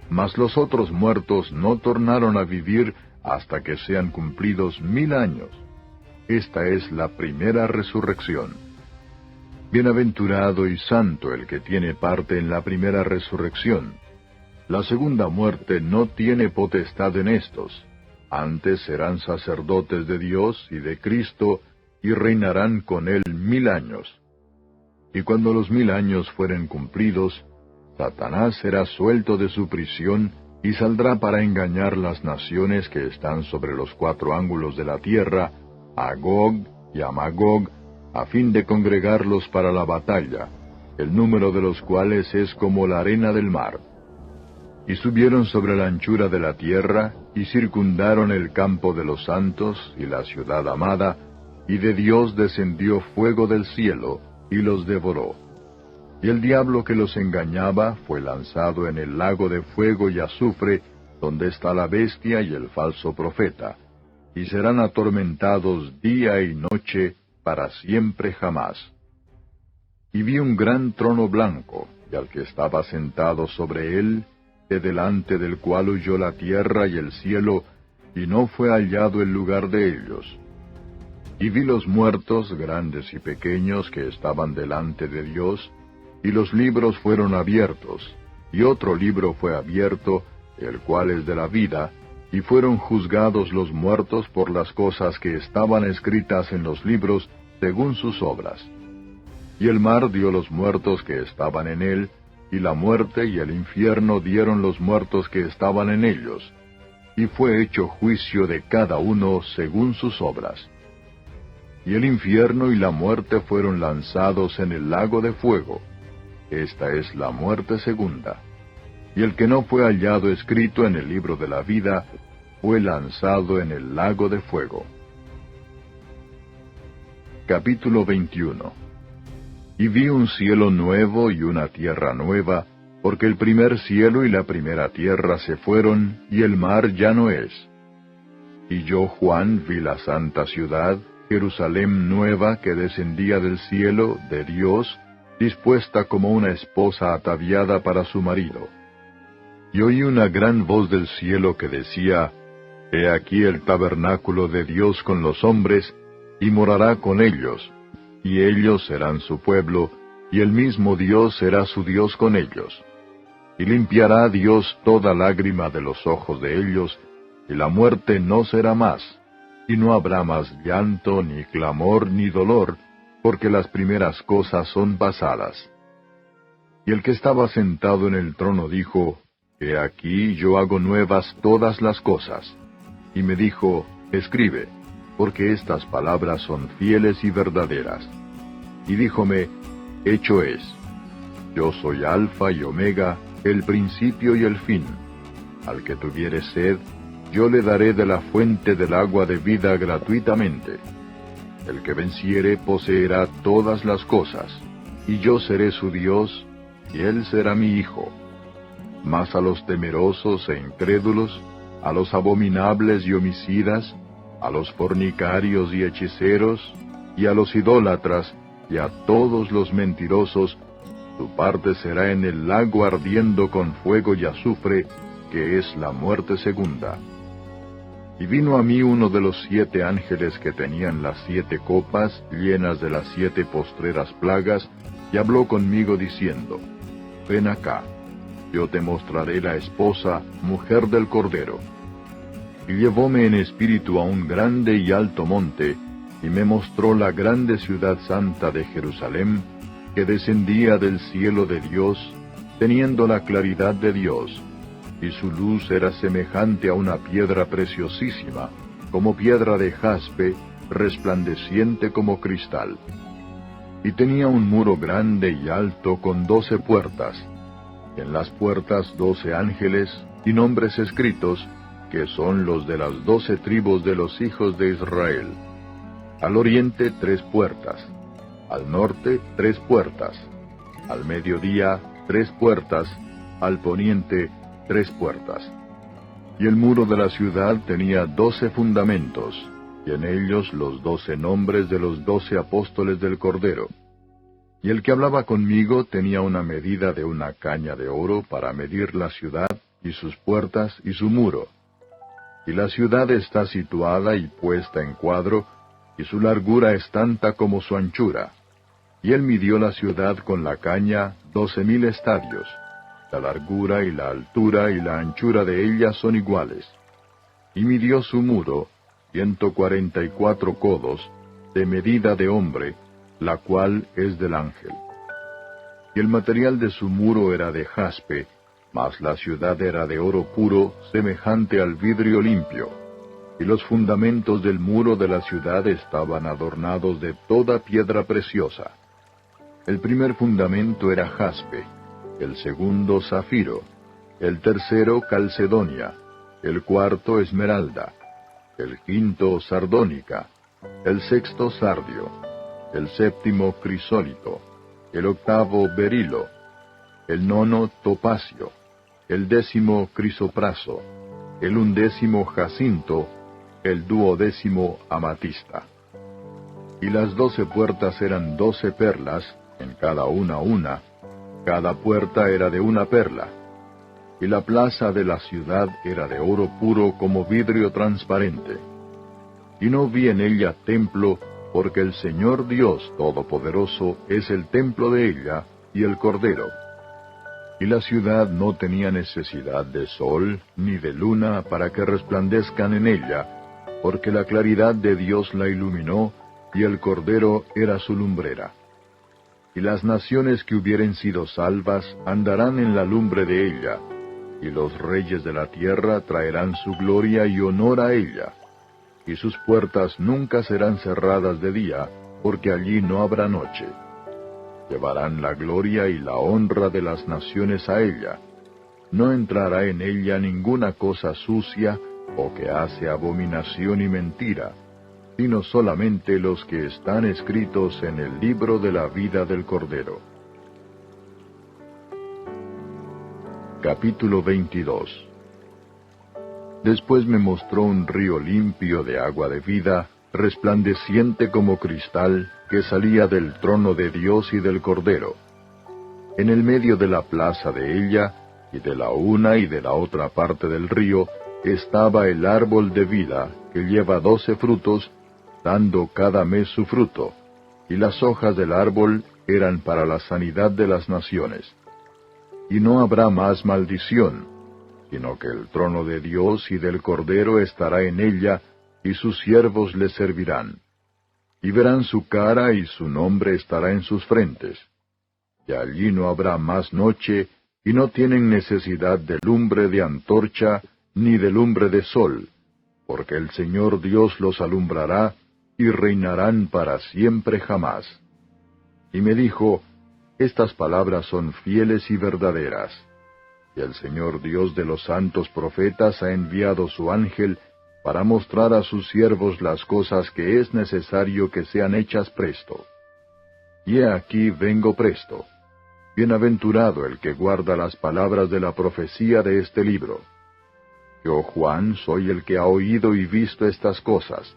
Mas los otros muertos no tornaron a vivir hasta que sean cumplidos 1000 años. Esta es la primera resurrección. Bienaventurado y santo el que tiene parte en la primera resurrección. La segunda muerte no tiene potestad en estos. Antes serán sacerdotes de Dios y de Cristo, y reinarán con él 1000 años. Y cuando los 1000 años fueren cumplidos, Satanás será suelto de su prisión, y saldrá para engañar las naciones que están sobre los 4 ángulos de la tierra, a Gog y a Magog, a fin de congregarlos para la batalla, el número de los cuales es como la arena del mar. Y subieron sobre la anchura de la tierra, y circundaron el campo de los santos y la ciudad amada, y de Dios descendió fuego del cielo, y los devoró. Y el diablo que los engañaba fue lanzado en el lago de fuego y azufre, donde está la bestia y el falso profeta, y serán atormentados día y noche para siempre jamás. Y vi un gran trono blanco, y al que estaba sentado sobre él, de delante del cual huyó la tierra y el cielo, y no fue hallado el lugar de ellos. Y vi los muertos, grandes y pequeños, que estaban delante de Dios, y los libros fueron abiertos, y otro libro fue abierto, el cual es de la vida, y fueron juzgados los muertos por las cosas que estaban escritas en los libros, según sus obras. Y el mar dio los muertos que estaban en él, y la muerte y el infierno dieron los muertos que estaban en ellos, y fue hecho juicio de cada uno según sus obras. Y el infierno y la muerte fueron lanzados en el lago de fuego. Esta es la muerte segunda. Y el que no fue hallado escrito en el libro de la vida, fue lanzado en el lago de fuego. Capítulo 21. Y vi un cielo nuevo y una tierra nueva, porque el primer cielo y la primera tierra se fueron, y el mar ya no es. Y yo, Juan, vi la santa ciudad, Jerusalén nueva, que descendía del cielo, de Dios, dispuesta como una esposa ataviada para su marido. Y oí una gran voz del cielo que decía, He aquí el tabernáculo de Dios con los hombres, y morará con ellos, y ellos serán su pueblo, y el mismo Dios será su Dios con ellos. Y limpiará Dios toda lágrima de los ojos de ellos, y la muerte no será más, y no habrá más llanto, ni clamor, ni dolor, porque las primeras cosas son pasadas. Y el que estaba sentado en el trono dijo, He aquí yo hago nuevas todas las cosas. Y me dijo, Escribe, porque estas palabras son fieles y verdaderas. Y díjome, Hecho es. Yo soy Alfa y Omega, el principio y el fin. Al que tuviere sed, yo le daré de la fuente del agua de vida gratuitamente. El que venciere poseerá todas las cosas, y yo seré su Dios, y él será mi hijo. Mas a los temerosos e incrédulos, a los abominables y homicidas, a los fornicarios y hechiceros, y a los idólatras, y a todos los mentirosos, su parte será en el lago ardiendo con fuego y azufre, que es la muerte segunda. Y vino a mí uno de los 7 ángeles que tenían las 7 copas llenas de las 7 postreras plagas, y habló conmigo diciendo, Ven acá, yo te mostraré la esposa, mujer del Cordero. Y llevóme en espíritu a un grande y alto monte, y me mostró la grande ciudad santa de Jerusalén, que descendía del cielo de Dios, teniendo la claridad de Dios, y su luz era semejante a una piedra preciosísima, como piedra de jaspe, resplandeciente como cristal. Y tenía un muro grande y alto con 12 puertas, en las puertas 12 ángeles, y nombres escritos, que son los de las 12 tribus de los hijos de Israel. Al oriente 3 puertas, al norte 3 puertas, al mediodía 3 puertas, al poniente 3 puertas. Y el muro de la ciudad tenía 12 fundamentos, y en ellos los 12 nombres de los 12 apóstoles del Cordero. Y el que hablaba conmigo tenía una medida de una caña de oro para medir la ciudad, y sus puertas, y su muro. Y la ciudad está situada y puesta en cuadro, y su largura es tanta como su anchura. Y él midió la ciudad con la caña 12,000 estadios. La largura y la altura y la anchura de ella son iguales. Y midió su muro 144 codos, de medida de hombre, la cual es del ángel. Y el material de su muro era de jaspe, mas la ciudad era de oro puro, semejante al vidrio limpio. y los fundamentos del muro de la ciudad estaban adornados de toda piedra preciosa. El primer fundamento era jaspe, el segundo zafiro, el tercero calcedonia, el cuarto esmeralda, el quinto sardónica, el sexto sardio, el séptimo crisólito, el octavo berilo, el nono topacio, el décimo crisopraso, el undécimo jacinto, el duodécimo amatista. Y las 12 puertas eran 12 perlas, en cada una, cada puerta era de una perla. Y la plaza de la ciudad era de oro puro como vidrio transparente. Y no vi en ella templo, porque el Señor Dios Todopoderoso es el templo de ella, y el Cordero. Y la ciudad no tenía necesidad de sol, ni de luna, para que resplandezcan en ella, porque la claridad de Dios la iluminó, y el Cordero era su lumbrera. Y las naciones que hubieren sido salvas andarán en la lumbre de ella, y los reyes de la tierra traerán su gloria y honor a ella. Y sus puertas nunca serán cerradas de día, porque allí no habrá noche. Llevarán la gloria y la honra de las naciones a ella. No entrará en ella ninguna cosa sucia, o que hace abominación y mentira, sino solamente los que están escritos en el libro de la vida del Cordero. Capítulo 22. Después me mostró un río limpio de agua de vida, resplandeciente como cristal, que salía del trono de Dios y del Cordero. En el medio de la plaza de ella, y de la una y de la otra parte del río, estaba el árbol de vida, que lleva 12 frutos, dando cada mes su fruto, y las hojas del árbol eran para la sanidad de las naciones. Y no habrá más maldición, sino que el trono de Dios y del Cordero estará en ella, y sus siervos le servirán. Y verán su cara, y su nombre estará en sus frentes. Y allí no habrá más noche, y no tienen necesidad de lumbre de antorcha, ni de lumbre de sol, porque el Señor Dios los alumbrará, y reinarán para siempre jamás. Y me dijo, estas palabras son fieles y verdaderas. Y el Señor Dios de los santos profetas ha enviado su ángel para mostrar a sus siervos las cosas que es necesario que sean hechas presto. Y he aquí vengo presto. Bienaventurado el que guarda las palabras de la profecía de este libro. Yo, Juan, soy el que ha oído y visto estas cosas.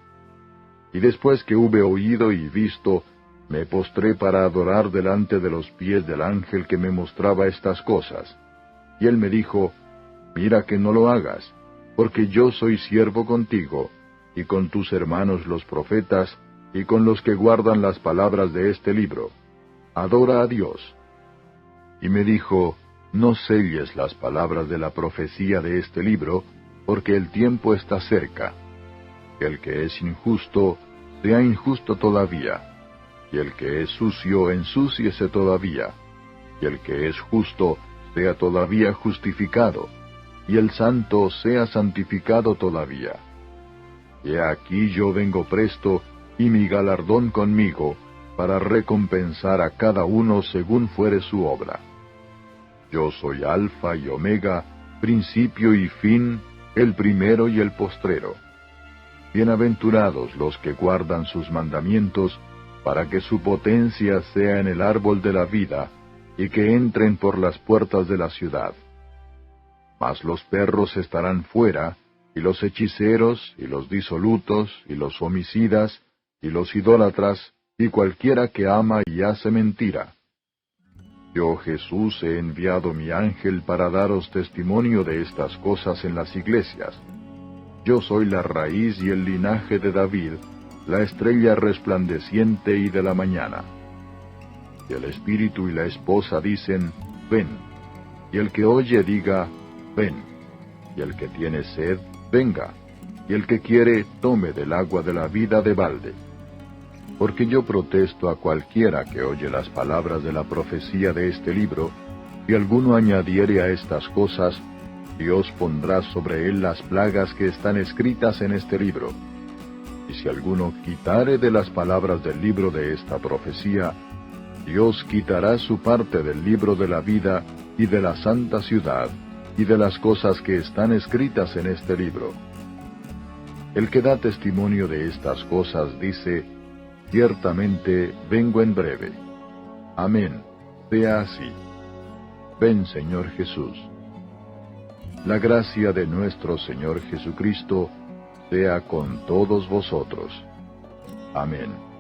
Y después que hube oído y visto, me postré para adorar delante de los pies del ángel que me mostraba estas cosas. Y él me dijo, mira que no lo hagas, porque yo soy siervo contigo, y con tus hermanos los profetas, y con los que guardan las palabras de este libro. Adora a Dios. Y me dijo, no selles las palabras de la profecía de este libro, porque el tiempo está cerca. El que es injusto, sea injusto todavía, y el que es sucio, ensúciese todavía, y el que es justo, sea todavía justificado, y el santo sea santificado todavía. Y aquí yo vengo presto, y mi galardón conmigo, para recompensar a cada uno según fuere su obra. Yo soy Alfa y Omega, principio y fin, el primero y el postrero. Bienaventurados los que guardan sus mandamientos, para que su potencia sea en el árbol de la vida, y que entren por las puertas de la ciudad. Mas los perros estarán fuera, y los hechiceros, y los disolutos, y los homicidas, y los idólatras, y cualquiera que ama y hace mentira. Yo, Jesús, he enviado mi ángel para daros testimonio de estas cosas en las iglesias. Yo soy la raíz y el linaje de David, la estrella resplandeciente y de la mañana. Y el espíritu y la esposa dicen, ven. Y el que oye diga, ven. Y el que tiene sed, venga. Y el que quiere, tome del agua de la vida de balde. Porque yo protesto a cualquiera que oye las palabras de la profecía de este libro, si alguno añadiere a estas cosas, Dios pondrá sobre él las plagas que están escritas en este libro. Y si alguno quitare de las palabras del libro de esta profecía, Dios quitará su parte del libro de la vida y de la santa ciudad, y de las cosas que están escritas en este libro. El que da testimonio de estas cosas dice, ciertamente vengo en breve. Amén, sea así. Ven, Señor Jesús. La gracia de nuestro Señor Jesucristo sea con todos vosotros. Amén.